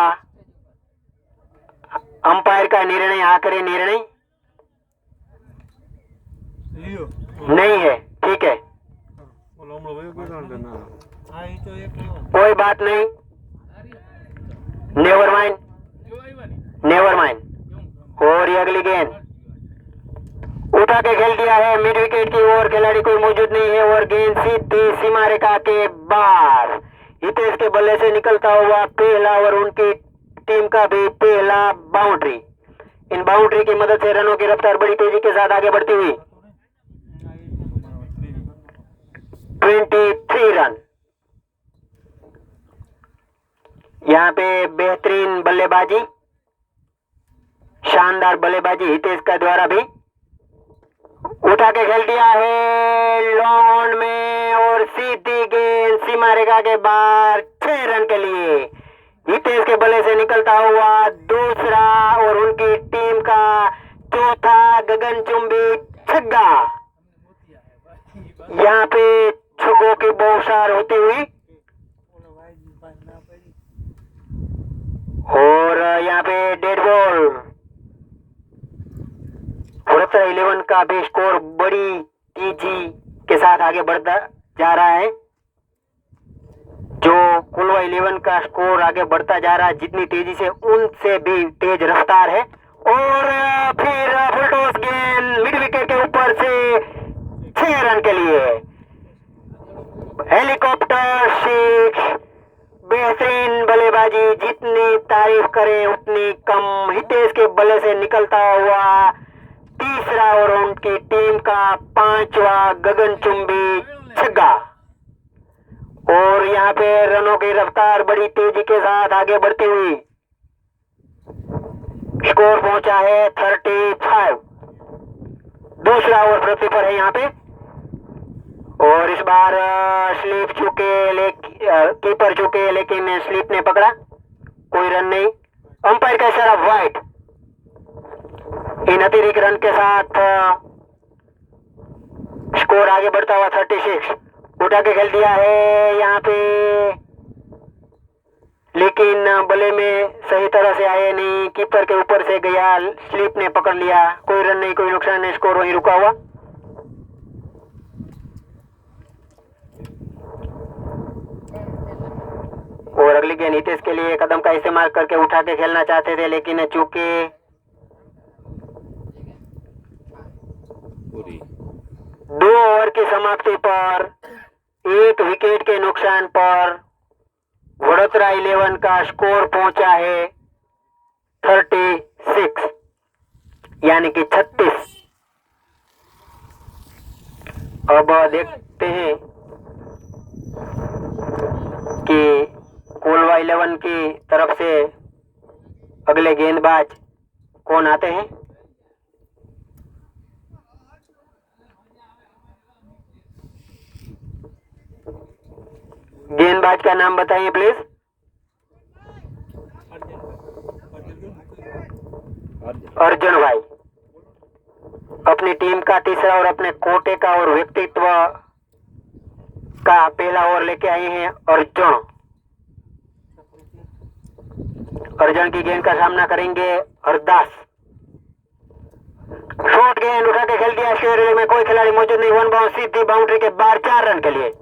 अंपायर का निर्णय, आखिरी निर्णय नहीं है। ठीक है, कोई बात नहीं, नेवर माइंड, नेवर माइंड। और ये अगली गेंद उठा के खेल दिया है मिड विकेट की ओर, खिलाड़ी कोई मौजूद नहीं है और गेंद सीधी सीमा रेखा के बाहर। हितेश के बल्ले से निकलता हुआ पहला और उनकी टीम का भी पहला बाउंड्री। इन बाउंड्री की मदद से रनों की रफ्तार बड़ी तेजी के साथ आगे बढ़ती हुई 23 रन। यहाँ पे बेहतरीन बल्लेबाजी, शानदार बल्लेबाजी हितेश का द्वारा भी। उठा के खेल दिया है लॉन्ग ऑन में और सीधी गेंद सीमा रेखा के बाहर 6 रन के लिए। हितेश के बल्ले से निकलता हुआ दूसरा और उनकी टीम का चौथा गगनचुंबी छक्का। यहाँ पे छक्कों की बौछार होती हुई और यहाँ पे डेड बॉल। वडोदरा 11 का भी स्कोर बड़ी तेजी के साथ आगे बढ़ता जा रहा है। जो कोलवा 11 का स्कोर आगे बढ़ता जा रहा है, जितनी तेजी से उनसे भी तेज रफ्तार है। और फिर फुलटॉस गेंद मिड विकेट के ऊपर से 6 रन के लिए। हेलीकॉप्टर सिक्स, बेहतरीन बल्लेबाजी, जितनी तारीफ करें उतनी कम। हितेश के बल्ले से निकलता हुआ तीसरा और उनकी टीम का 5वां गगनचुंबी छक्का। और यहाँ पे रनों की रफ्तार बड़ी तेजी के साथ आगे बढ़ती हुई स्कोर पहुंचा है 35। दूसरा ओवर पृथ्वी पर है यहाँ पे और इस बार स्लिप चुके, कीपर चुके, लेकिन स्लिप ने पकड़ा, कोई रन नहीं। अंपायर का इशारा वाइड। इन अतिरिक्त रन के साथ स्कोर आगे बढ़ता हुआ 36। उठा के खेल दिया है यहाँ पे, लेकिन बल्ले में सही तरह से आए नहीं, कीपर के ऊपर से गया, स्लिप ने पकड़ लिया, कोई रन नहीं, कोई नुकसान नहीं, स्कोर वहीं रुका हुआ। और अगली गेंद हितेश के लिए कदम का इस्तेमाल करके उठा के खेलना चाहते थे, लेकिन चूंकि 2 ओवर की समाप्ति पर 1 विकेट के नुकसान पर वडोदरा 11 का स्कोर पहुंचा है 36, यानी कि 36। अब देखते हैं कि कोलवा 11 की तरफ से अगले गेंदबाज कौन आते हैं। गेंदबाज का नाम बताइए प्लीज। अर्जुन भाई अपनी टीम का तीसरा और अपने कोटे का और व्यक्तित्व का पहला ओवर लेके आए हैं अर्जुन। अर्जुन की गेंद का सामना करेंगे हरदास। शॉर्ट गेंद उठा के खेल दिया, स्क्वायर में कोई खिलाड़ी मौजूद नहीं, 1 बाउंस सीधी बाउंड्री के बाहर 4 रन के लिए।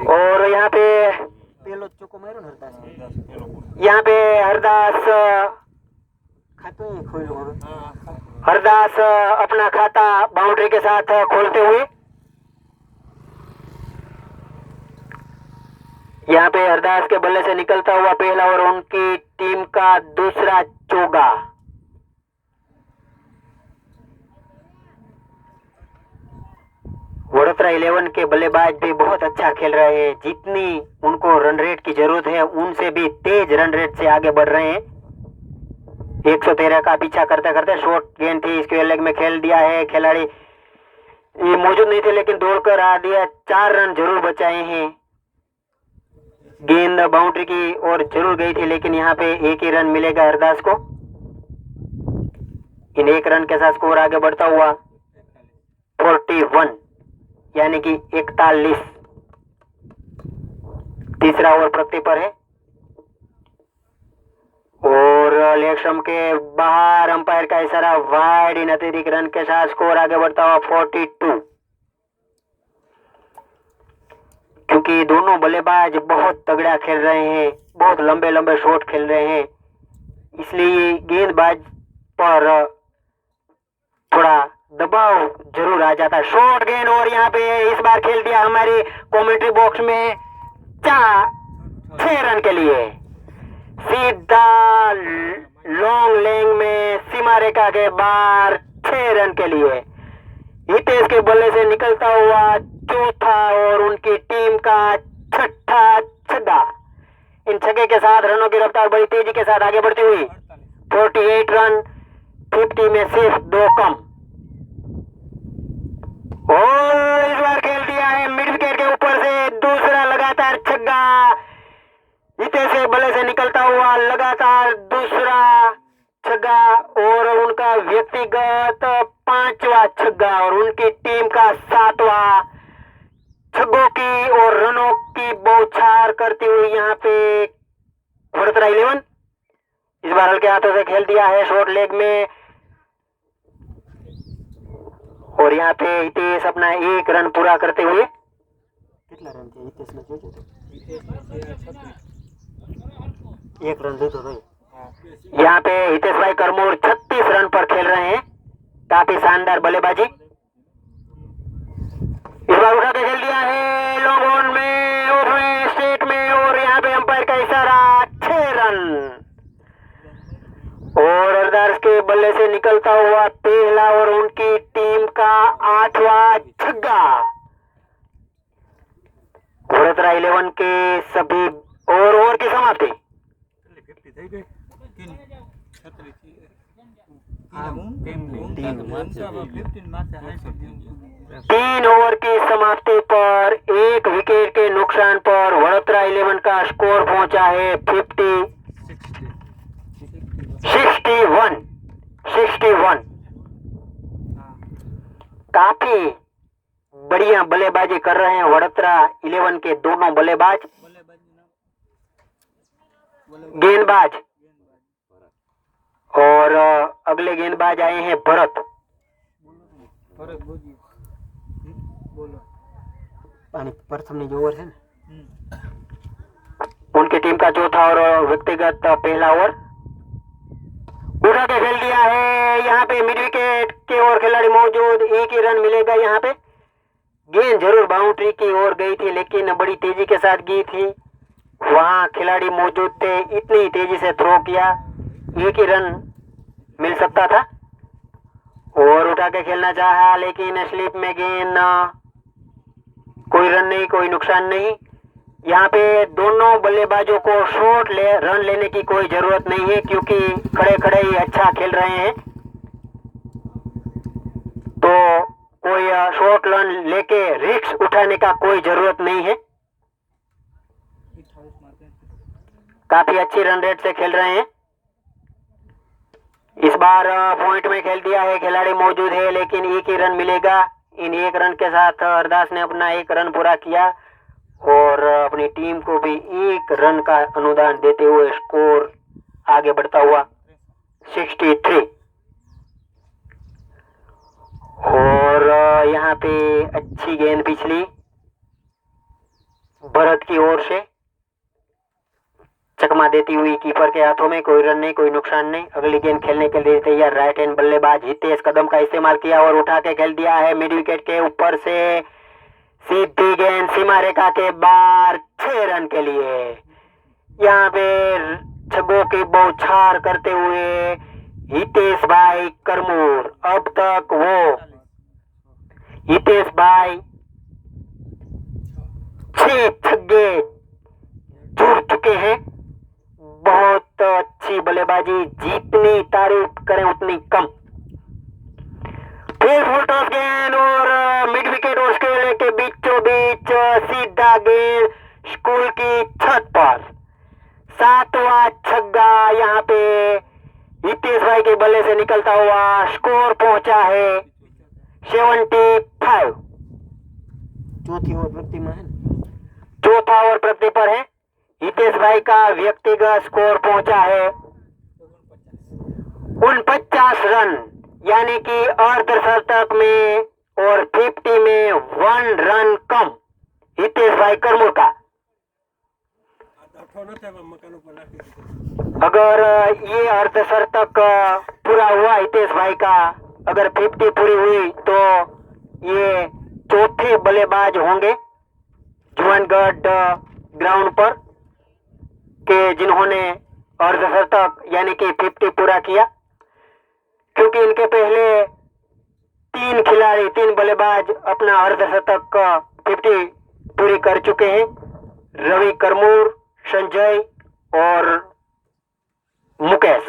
और यहाँ पे हरदास अपना खाता बाउंड्री के साथ खोलते हुए, यहाँ पे हरदास के बल्ले से निकलता हुआ पहला और उनकी टीम का दूसरा चौका। वडोदरा 11 के बल्लेबाज भी बहुत अच्छा खेल रहे हैं, जितनी उनको रन रेट की जरूरत है उनसे भी तेज रन रेट से आगे बढ़ रहे हैं। 113 का पीछा करते करते शॉर्ट गेंद थी, स्क्वायर लेग में खेल दिया है, खिलाड़ी ये मौजूद नहीं थे लेकिन दौड़कर आ दिया, 4 रन जरूर बचाए हैं। गेंद बाउंड्री की ओर जरूर गई थी, लेकिन यहाँ पे 1 ही रन मिलेगा हरदास को। इन 1 रन के साथ स्कोर आगे बढ़ता हुआ 41 यानी कि 41। तीसरा ओवर प्रगति पर है और लेग स्टंप के बाहर अंपायर का इशारा वाइड। इन अतिरिक्त रन के साथ स्कोर आगे बढ़ता हुआ 42। क्योंकि दोनों बल्लेबाज बहुत तगड़ा खेल रहे हैं, बहुत लंबे लंबे शॉट खेल रहे हैं, इसलिए गेंदबाज पर थोड़ा दबाव जरूर आ जाता है। शॉर्ट गेंद और यहाँ पे इस बार खेल दिया हमारे कमेंट्री बॉक्स में 6 रन के लिए। सीधा लॉन्ग लेग में सीमा रेखा के बाहर 6 रन के लिए। हितेश के बल्ले से निकलता हुआ चौथा और उनकी टीम का छठा छक्का। इन छक्के के साथ रनों की रफ्तार बड़ी तेजी के साथ आगे बढ़ती हुई 48 रन, 50 में सिर्फ 2 कम। और इस बार खेल दिया है मिड विकेट के ऊपर से दूसरा लगातार छक्का। हितेश के बल्ले से निकलता हुआ लगातार दूसरा छक्का और उनका व्यक्तिगत 5वां छक्का और उनकी टीम का 7वां। छक्कों की और रनों की बौछार करती हुई यहाँ पे वडोदरा 11 इस बार हल्के हाथों से खेल दिया है शॉर्ट लेग में और यहाँ पे हितेश अपना 1 रन पूरा करते हुए कितना रन थे हितेश ने? 1 रन दे दो भाई। यहाँ पे हितेश भाई करमोर 36 रन पर खेल रहे हैं। काफी शानदार बल्लेबाजी। इस बार उठा के खेल दिया है लॉन्ग ऑन में, ऑफ में, स्ट्रेट में और यहाँ पे अंपायर का इशारा 6 रन। और अरदास के बल्ले से निकलता हुआ पहला और उनकी टीम का 8वां छक्का। वडोदरा 11 के सभी और ओवर की समाप्ति। 3 ओवर की समाप्ति पर 1 विकेट के नुकसान पर वडोदरा 11 का स्कोर पहुंचा है 61। काफी बढ़िया बल्लेबाजी कर रहे हैं वडोदरा 11 के दोनों बल्लेबाज। गेंदबाज और अगले गेंदबाज आए हैं भरत। प्रथम जो ओवर है ना उनकी टीम का चौथा और व्यक्तिगत पहला ओवर उठा के खेल दिया है। यहाँ पे मिड विकेट के ओर खिलाड़ी मौजूद, 1 ही रन मिलेगा। यहाँ पे गेंद जरूर बाउंड्री की ओर गई थी लेकिन बड़ी तेजी के साथ गई थी। वहां खिलाड़ी मौजूद थे, इतनी तेजी से थ्रो किया 1 ही रन मिल सकता था और उठा के खेलना चाहा लेकिन स्लिप में गेंद, कोई रन नहीं, कोई नुकसान नहीं। यहाँ पे दोनों बल्लेबाजों को रन लेने की कोई जरूरत नहीं है क्योंकि खड़े खड़े ही अच्छा खेल रहे हैं, तो कोई शॉर्ट रन लेके रिस्क उठाने का कोई जरूरत नहीं है। काफी अच्छी रन रेट से खेल रहे हैं। इस बार पॉइंट में खेल दिया है, खिलाड़ी मौजूद है लेकिन 1 ही रन मिलेगा। इन 1 रन के साथ अरदास ने अपना 1 रन पूरा किया और अपनी टीम को भी 1 रन का अनुदान देते हुए स्कोर आगे बढ़ता हुआ 63। और यहाँ पे अच्छी गेंद पिछली भरत की ओर से चकमा देती हुई कीपर के हाथों में। कोई रन नहीं, कोई नुकसान नहीं। अगली गेंद खेलने के लिए तैयार राइट हैंड बल्लेबाज हितेश कदम का इस्तेमाल किया और उठा के खेल दिया है मिड विकेट के ऊपर से सीधी गेंद सीमा रेखा के बाहर 6 रन के लिए। यहाँ पे छक्कों की बौछार करते हुए हितेश भाई करमूर, अब तक वो हितेश भाई 6 छक्के जुड़ चुके हैं। बहुत अच्छी बल्लेबाजी, जितनी तारीफ करें उतनी कम। फिर फुल टॉस गेंद और मिड विकेट और स्क्वायर के बीचों बीच सीधा गेंद स्कूल की छत पर 7वां छक्का। यहाँ पे हितेश भाई के बल्ले से निकलता हुआ स्कोर पहुंचा है 75। चौथी ओवर प्रगति में है ना। चौथा ओवर प्रगति पर है। हितेश भाई का व्यक्तिगत स्कोर पहुंचा है 49 रन, यानी कि अर्धशतक में और 50 में 1 रन कम हितेश भाई करमूर का। अगर ये अर्धशतक पूरा हुआ हितेश भाई का, अगर 50 पूरी हुई तो ये चौथे बल्लेबाज होंगे जुआनगढ़ ग्राउंड पर के जिन्होंने अर्धशतक यानी कि 50 पूरा किया, क्योंकि इनके पहले 3 खिलाड़ी 3 बल्लेबाज अपना अर्धशतक 50 पूरी कर चुके हैं। रवि करमूर, संजय और मुकेश।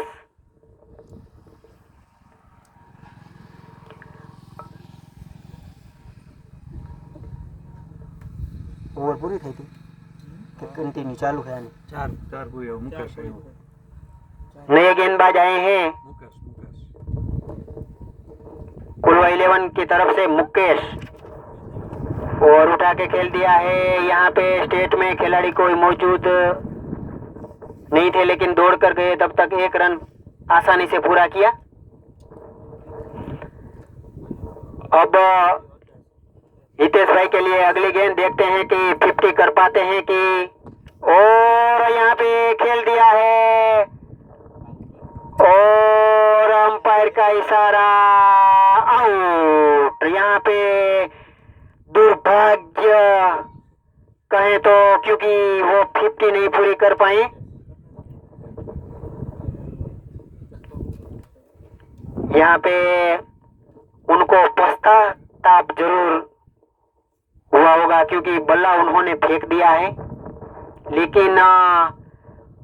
ओवर पूरी થઈ હતી કે કન્ટિન્યુ ચાલુ છે આને? चार पूरी हो। मुकेश नए गेंदबाज आए हैं कुलवा 11 की तरफ से मुकेश, और उठा के खेल दिया है। यहाँ पे स्टेट में खिलाड़ी कोई मौजूद नहीं थे, लेकिन दौड़ कर गए, तब तक 1 रन आसानी से पूरा किया। अब हितेश भाई के लिए अगली गेंद देखते हैं कि 50 कर पाते हैं कि, और यहाँ पे खेल दिया है और अंपायर का इशारा, आउट। यहाँ पे दुर्भाग्य कहें तो, क्योंकि वो 50 नहीं पूरी कर पाए। यहाँ पे उनको पश्चाताप जरूर हुआ होगा, क्योंकि बल्ला उन्होंने फेंक दिया है, लेकिन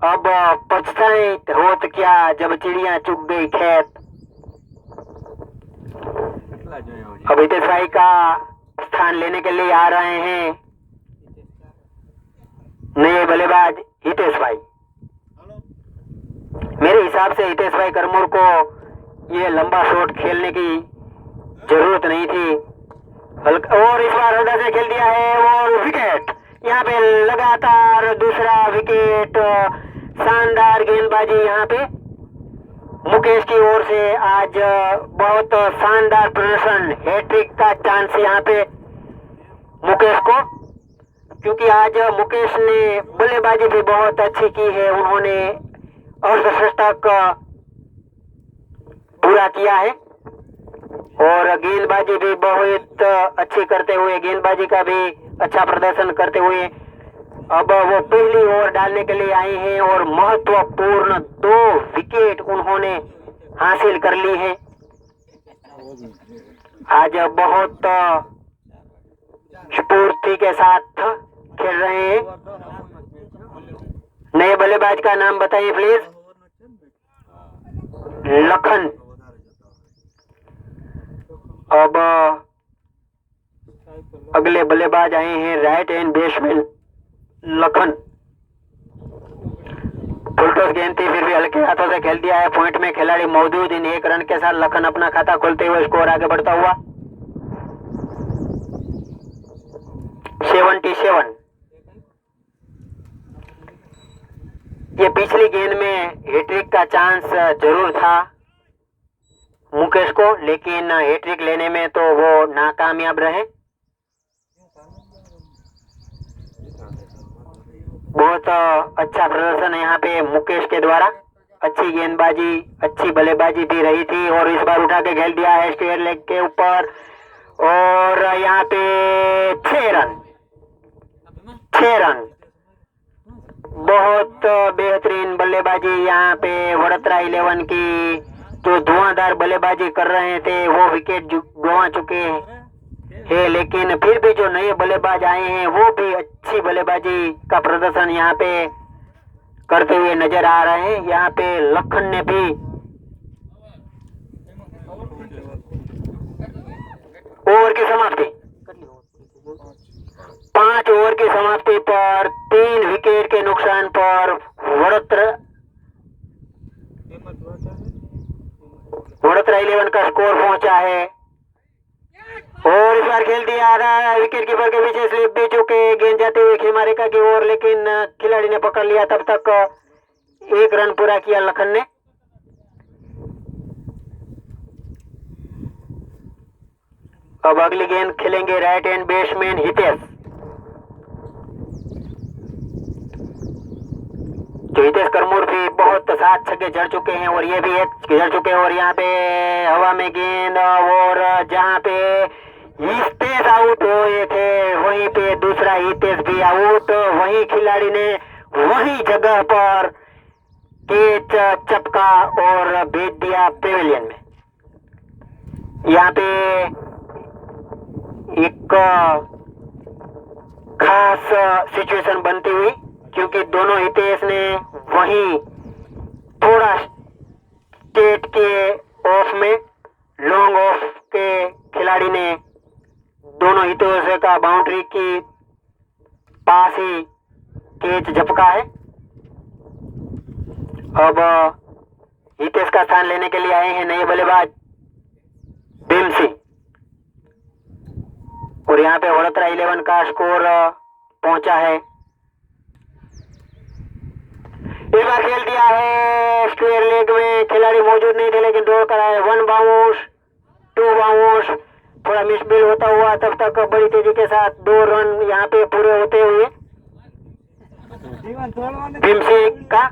अब पछताए होत क्या जब चिड़िया चुग गई खेत। अब हितेश भाई का स्थान लेने के लिए आ रहे हैं नए बल्लेबाज हितेश भाई। मेरे हिसाब से हितेश भाई करमूर को ये लंबा शॉट खेलने की जरूरत नहीं थी, और इस बार हल्दा से खेल दिया है और विकेट। यहाँ पे लगातार दूसरा विकेट, शानदार गेंदबाजी यहाँ पे मुकेश की ओर से। आज बहुत शानदार प्रदर्शन, हैट्रिक का चांस यहाँ पे मुकेश को, क्योंकि आज मुकेश ने बल्लेबाजी भी बहुत अच्छी की है। उन्होंने अर्धशतक पूरा किया है और गेंदबाजी भी बहुत अच्छी करते हुए, गेंदबाजी का भी अच्छा प्रदर्शन करते हुए अब वो पहली ओवर डालने के लिए आए हैं और महत्वपूर्ण 2 विकेट उन्होंने हासिल कर ली है। आज बहुत स्फूर्ति के साथ खेल रहे हैं। नए बल्लेबाज का नाम बताइए प्लीज। लखन। अब अगले बल्लेबाज आए हैं right hand batsman Lakhan. Full toss गेंद थी, फिर भी हल्के हाथों से खेल दिया है। पॉइंट में खिलाड़ी मौजूद, इन 1 रन के साथ लखन अपना खाता खोलते हुए स्कोर आगे बढ़ता हुआ 77। ये पिछली गेंद में हैट्रिक का चांस जरूर था मुकेश को, लेकिन हैट्रिक लेने में तो वो नाकामयाब रहे। बहुत अच्छा प्रदर्शन यहाँ पे मुकेश के द्वारा, अच्छी गेंदबाजी, अच्छी बल्लेबाजी भी रही थी। और इस बार उठा के खेल दिया है स्क्वायर लेग के ऊपर, और यहाँ पे 6 रन। बहुत बेहतरीन बल्लेबाजी यहाँ पे वडोदरा 11 की, जो धुआंधार बल्लेबाजी कर रहे थे वो विकेट गंवा चुके हैं, लेकिन फिर भी जो नए बल्लेबाज आए हैं वो भी अच्छी बल्लेबाजी का प्रदर्शन यहाँ पे करते हुए नजर आ रहे हैं। यहाँ पे लखन ने भी ओवर की समाप्ति, 5 ओवर की समाप्ति पर 3 विकेट के नुकसान पर वडोदरा वडोदरा 11 का स्कोर पहुंचा है और इस बार खेल दिया रहा है विकेट कीपर के पीछे स्लिप दे चुके गेंद जाते हुए खिमारेका की ओर, लेकिन खिलाड़ी ने पकड़ लिया। तब तक 1 रन पूरा किया लखन ने। अब अगली गेंद खेलेंगे राइट हैंड बैट्समैन हितेश। जो हितेश करमूर भी बहुत 7 छक्के जड़ चुके हैं और ये भी 1 जड़ चुके हैं। और यहाँ पे हवा में गेंद और जहाँ पे हितेश आउट हुए थे वहीं पे दूसरा हितेश भी आउट। वही खिलाड़ी ने वही जगह पर कैच चपका और भेज दिया पेविलियन में। यहाँ पे एक खास सिचुएशन बनती हुई, क्योंकि दोनों हितेश ने वहीं थोड़ा स्टेट के ऑफ में लॉन्ग ऑफ के खिलाड़ी ने दोनों हितेश का बाउंड्री की पास ही कैच झपका है। अब हितेश का स्थान लेने के लिए आए हैं नए बल्लेबाज भीम सिंह और यहाँ पे वडोदरा 11 का स्कोर पहुंचा है। इस बार खेल दिया है स्क्वायर लेग में, खिलाड़ी मौजूद नहीं थे लेकिन दौड़ कर आए। 1 बाउंस 2 बाउंस, थोड़ा मिसबिल होता हुआ तब तक बड़ी तेजी के साथ 2 रन यहाँ पे पूरे होते हुए भीमसी का।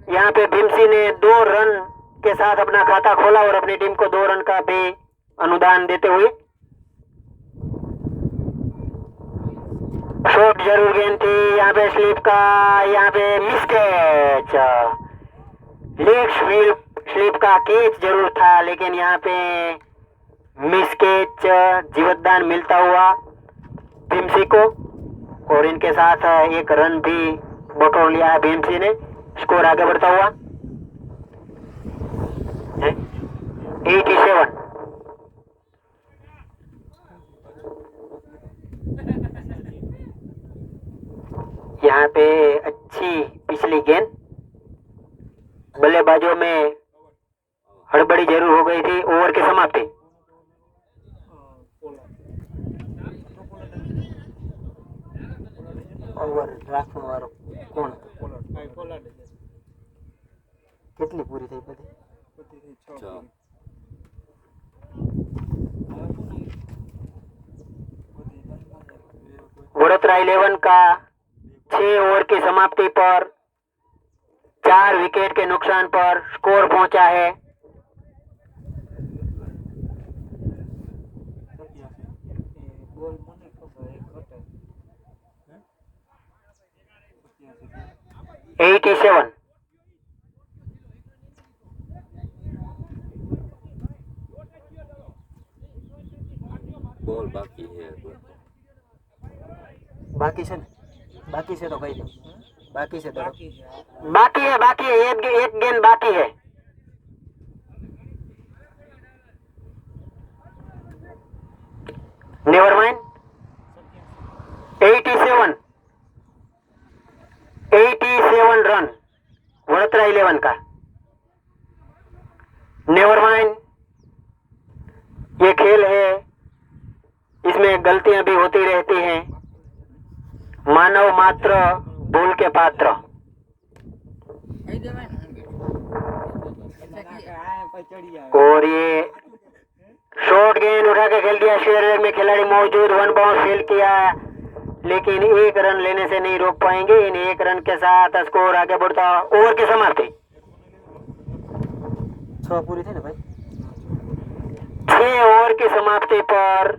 यहाँ पे भीमसी ने 2 रन के साथ अपना खाता खोला और अपनी टीम को 2 रन का भी अनुदान देते हुए। शॉट जरूर गेंद थी, यहाँ पे स्लिप का, यहाँ पे मिस कैच, लेग स्लिप का कैच जरूर था लेकिन यहाँ पे मिस कैच जीवतदान मिलता हुआ भीमसी को और इनके साथ 1 रन भी बटोर लिया है भीमसी ने। स्कोर आगे बढ़ता हुआ 87। यहाँ पे अच्छी पिछली गेंद, बल्लेबाजों में हड़बड़ी जरूर हो गई थी। ओवर की समाप्ति। ओवर રાખવા વાળો કોણ? કેટલી પૂરી થઈ બધી? वडोदरा 11 का 6 ओवर की समाप्ति पर 4 विकेट के नुकसान पर स्कोर पहुंचा है 87। बॉल बाकी है, बाकी से तो भाई बाकी से तो बाकी है एक गेंद बाकी है। Never mind. 87 रन वडोदरा 11 का। नेवर माइंड, ये खेल है, इसमें गलतियां भी होती रहती हैं, मानव मात्र भूल के पात्र। और ये शॉर्ट गेंद उठा के खेल दिया शेयर में, खिलाड़ी मौजूद, 1 बाउंस फेल किया लेकिन 1 रन लेने से नहीं रोक पाएंगे। इन 1 रन के साथ स्कोर आगे बढ़ता। ओवर की समाप्ति। 6 पूरी थी ना भाई। 6 ओवर की समाप्ति पर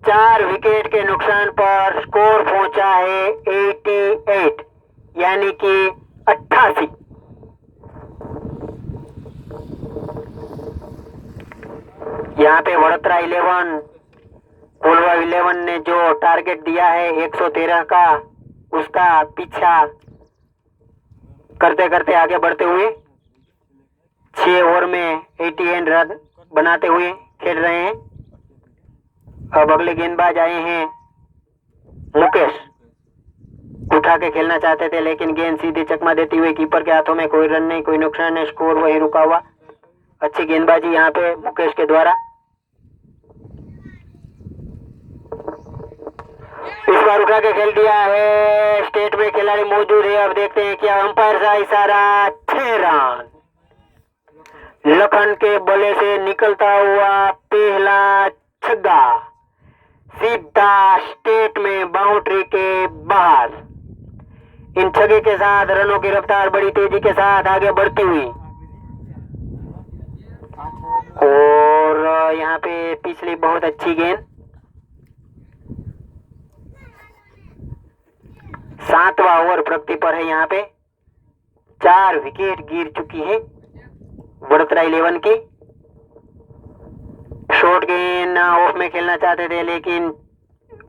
4 विकेट के नुकसान पर स्कोर पहुंचा है 88 यानी कि 88। यहाँ पे वडोदरा 11 कोलवा 11 ने जो टारगेट दिया है 113 का, उसका पीछा करते करते आगे बढ़ते हुए 6 ओवर में 88 रन बनाते हुए खेल रहे हैं। अब अगले गेंदबाज आए हैं मुकेश। उठा के खेलना चाहते थे लेकिन गेंद सीधे चकमा देती हुई कीपर के हाथों में। कोई रन नहीं, कोई नुकसान नहीं, स्कोर वही रुका हुआ अच्छी गेंदबाजी यहाँ पे मुकेश के द्वारा। इस बार उठा के खेल दिया है, स्टेट में खिलाड़ी मौजूद है। अब देखते हैं क्या अंपायर का इशारा। 6 रन लखन के बल्ले से निकलता हुआ पहला छक्का सीधा स्टेट में बाउंड्री के बाहर। इन छक्के के साथ रनों की रफ्तार बड़ी तेजी के साथ आगे बढ़ती हुई, और यहाँ पे पिछली बहुत अच्छी गेंद। 7वां ओवर प्रगति पर है। यहाँ पे 4 विकेट गिर चुकी है वडोदरा 11 की। शॉर्ट गेंद ऑफ में खेलना चाहते थे, लेकिन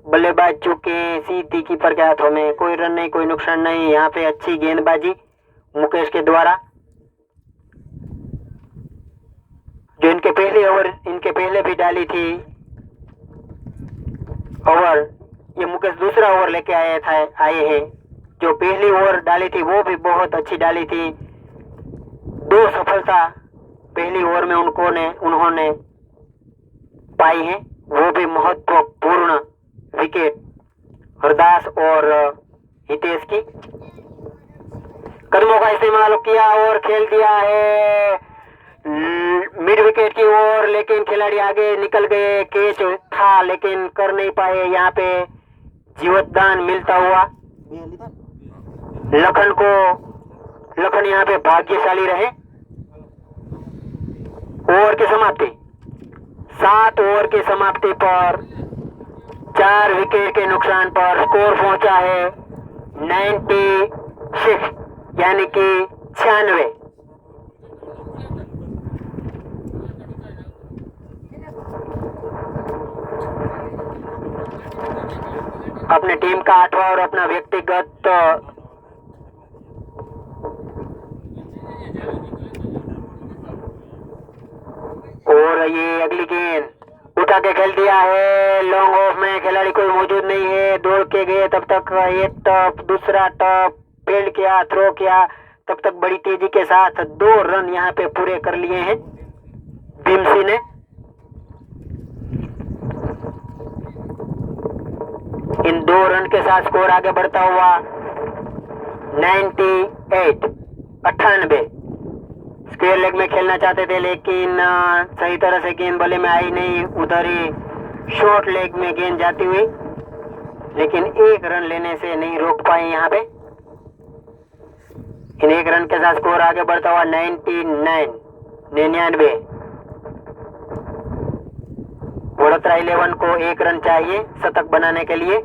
बल्लेबाज चूके सीधी कीपर के हाथों में। कोई रन नहीं, कोई नुकसान नहीं। यहाँ पे अच्छी गेंदबाजी मुकेश के द्वारा, जो इनके पहले भी डाली थी ओवर। ये मुकेश दूसरा ओवर लेके आए हैं। जो पहली ओवर डाली थी वो भी बहुत अच्छी डाली थी। 2 सफलता पहली ओवर में उन्होंने पाई है, वो भी महत्वपूर्ण विकेट हरदास और हितेश की। कदमों का इस्तेमाल किया और खेल दिया है मिड विकेट की ओर, लेकिन खिलाड़ी आगे निकल गए। कैच था लेकिन कर नहीं पाए। यहाँ पे जीवतदान मिलता हुआ लखन यहाँ पे भाग्यशाली रहे। ओवर की समाप्ति, 7 ओवर की समाप्ति पर 4 विकेट के नुकसान पर स्कोर पहुंचा है 96, यानी कि 96। अपने टीम का 8वां और अपना व्यक्तिगत और ये अगली गेंद उठा के खेल दिया है लॉन्ग ऑफ में। खिलाड़ी कोई मौजूद नहीं है। दौड़ के गए तब तक एक टप, दूसरा टप, फील्ड किया, थ्रो किया, तब तक बड़ी तेजी के साथ 2 रन यहाँ पे पूरे कर लिए हैं भीमसी ने। इन 2 रन के साथ स्कोर आगे बढ़ता हुआ 98। स्क्वायर लेग में खेलना चाहते थे, लेकिन सही तरह से गेंद बल्ले में आई नहीं। उधर ही शॉर्ट लेग में गेंद जाती हुई, लेकिन 1 रन लेने से नहीं रोक पाए यहाँ पे। इन 1 रन के साथ स्कोर आगे बढ़ता हुआ 99। वडोदरा 11 को 1 रन चाहिए शतक बनाने के लिए।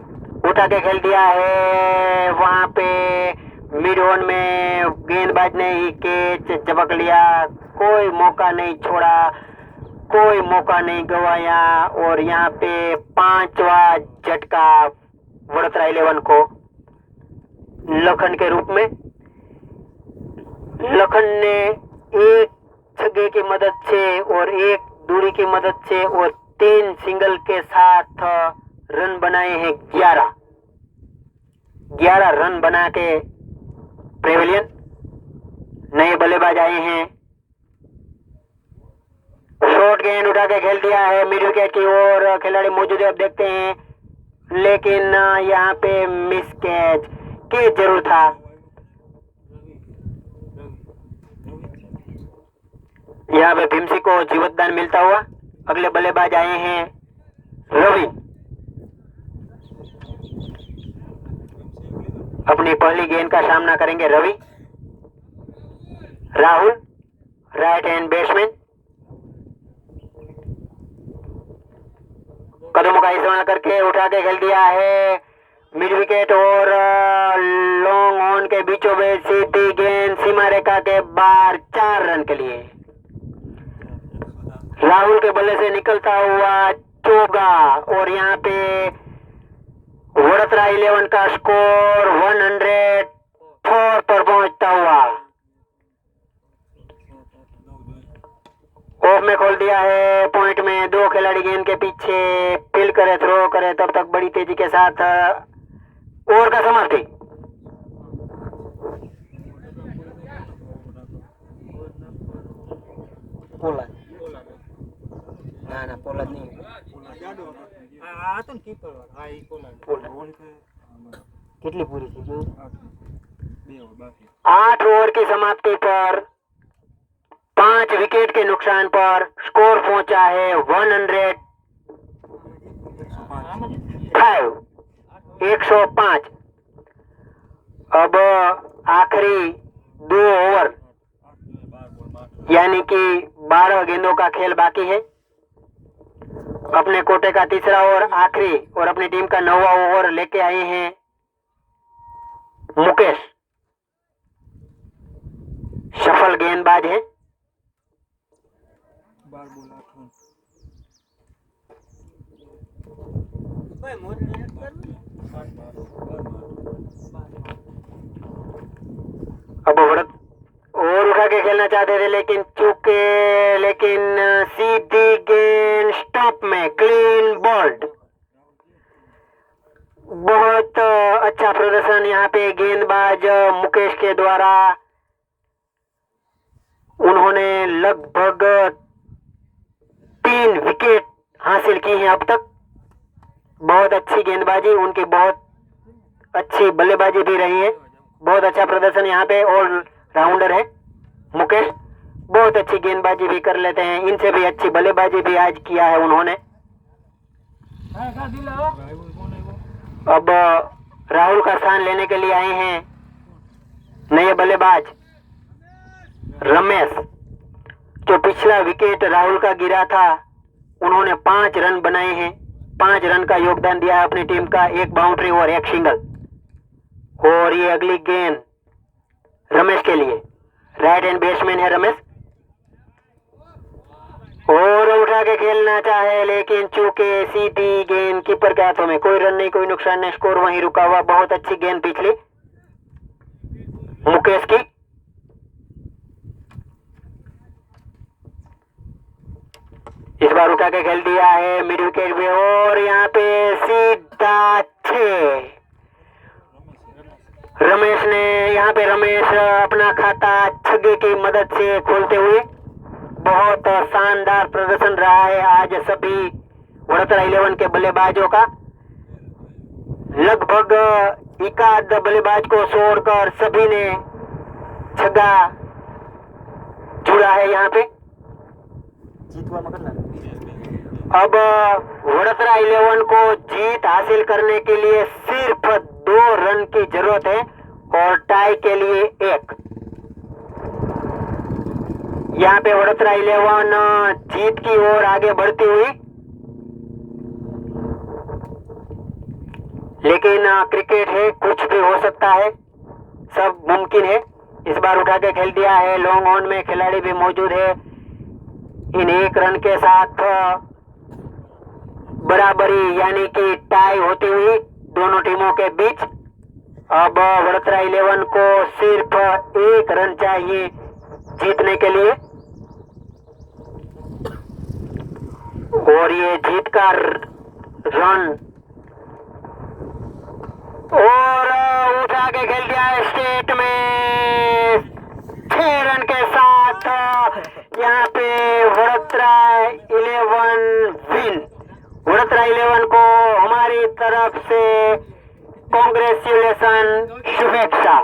उठा के खेल दिया है वहां पे मिड ऑन में, गेंदबाज ने ही कैच झपक लिया। कोई मौका नहीं छोड़ा, कोई मौका नहीं गवाया, और यहाँ पे 5वां झटका वडोदरा 11 को लखन के रूप में। लखन ने 1 छक्के की मदद से और 1 दूरी की मदद से और 3 सिंगल के साथ रन बनाए हैं 11 रन बना के पेविलियन। नए बल्लेबाज आए हैं। शॉर्ट गेंद उठा के खेल दिया है मिड विकेट की ओर। खिलाड़ी मौजूद है, अब देखते हैं, लेकिन यहाँ पे मिस कैच जरूर था। यहाँ पे भीमसी को जीवतदान मिलता हुआ। अगले बल्लेबाज आए हैं रवि। अपनी पहली गेंद का सामना करेंगे Ravi. Rahul right hand batsman. कदमों का इस्तेमाल करके उठा के खेल दिया है मिड विकेट और लॉन्ग ऑन के बीचों बीच सीधी गेंद सीमा रेखा के बाहर 4 रन के लिए। राहुल के बल्ले से निकलता हुआ चौका, और यहाँ पे वडोदरा 11 का स्कोर 104 पर पहुंचता हुआ। ऑफ में खोल दिया है पॉइंट में। 2 खिलाड़ी गेंद के पीछे फील्ड करे, थ्रो करे, तब तक बड़ी तेजी के साथ ओवर का समाप्ति। પોલાદ ના ના પોલાદ નહીં આ તો કીપર વાળો હા ઈ કોલા પોલાદ કેટલી પૂરી થઈ જોયું 2 ઓવર બાકી 8 ओवर की समाप्ति पर 5 विकेट के नुकसान पर स्कोर पहुंचा है 105। अब आखिरी 2 ओवर यानी कि 12 गेंदों का खेल बाकी है। अपने कोटे का तीसरा ओवर आखिरी और अपनी टीम का 9वां ओवर लेके आए हैं मुकेश। सफल गेंदबाज है। 12 બોલ 8 રન अब और उठा के खेलना चाहते थे लेकिन सीधी गेंद स्टंप में क्लीन बॉल्ड। बहुत अच्छा प्रदर्शन यहाँ पे गेंदबाज मुकेश के द्वारा। उन्होंने लगभग 3 विकेट हासिल की हैं अब तक। बहुत अच्छी गेंदबाजी, उनकी बहुत अच्छी बल्लेबाजी भी रही है। बहुत अच्छा प्रदर्शन यहाँ पे ऑल राउंडर है मुकेश। बहुत अच्छी गेंदबाजी भी कर लेते हैं, इनसे भी अच्छी बल्लेबाजी भी आज किया है उन्होंने। अब राहुल का स्थान लेने के लिए आए हैं नए बल्लेबाज रमेश। जो पिछला विकेट राहुल का गिरा था उन्होंने 5 रन बनाए हैं। 5 रन का योगदान दिया है अपनी टीम का, 1 बाउंड्री और 1 सिंगल। और ये अगली गेंद रमेश के लिए। राइट हैंड बैट्समैन है रमेश और उठा के खेलना चाहे लेकिन चूंकि सीधी गेंद कीपर के हाथों में। कोई रन नहीं, कोई नुकसान नहीं, स्कोर वहीं रुका हुआ। बहुत अच्छी गेंद पिछली मुकेश की। इस बार उठा के खेल दिया है मिड विकेट पे और यहाँ पे सीधा 6। रमेश ने यहाँ पे अपना खाता छगे की मदद से खोलते हुए बहुत शानदार प्रदर्शन रहा है आज सभी वडोदरा 11 के बल्लेबाजों का। लगभग एकाध बल्लेबाज को छोड़कर सभी ने छक्का जुड़ा है यहाँ पे। જીતવામાં કેટલા अब वडोदरा 11 को जीत हासिल करने के लिए सिर्फ 2 रन की जरूरत है और टाई के लिए 1। यहाँ पे वडोदरा 11 जीत की ओर आगे बढ़ती हुई, लेकिन क्रिकेट है, कुछ भी हो सकता है, सब मुमकिन है। इस बार उठा के खेल दिया है, लॉन्ग ऑन में खिलाड़ी भी मौजूद है। इन 1 रन के साथ बराबरी यानी कि टाई होती हुई दोनों टीमों के बीच। अब वडोदरा 11 को सिर्फ 1 रन चाहिए जीतने के लिए और ये जीत का रन और उठा के खेल दिया है स्टेट में 6 रन के साथ। यहाँ पे वडोदरा 11 विन। वडोदरा 11 को हमारी तरफ से कांग्रेचुलेशन, शुभेच्छा।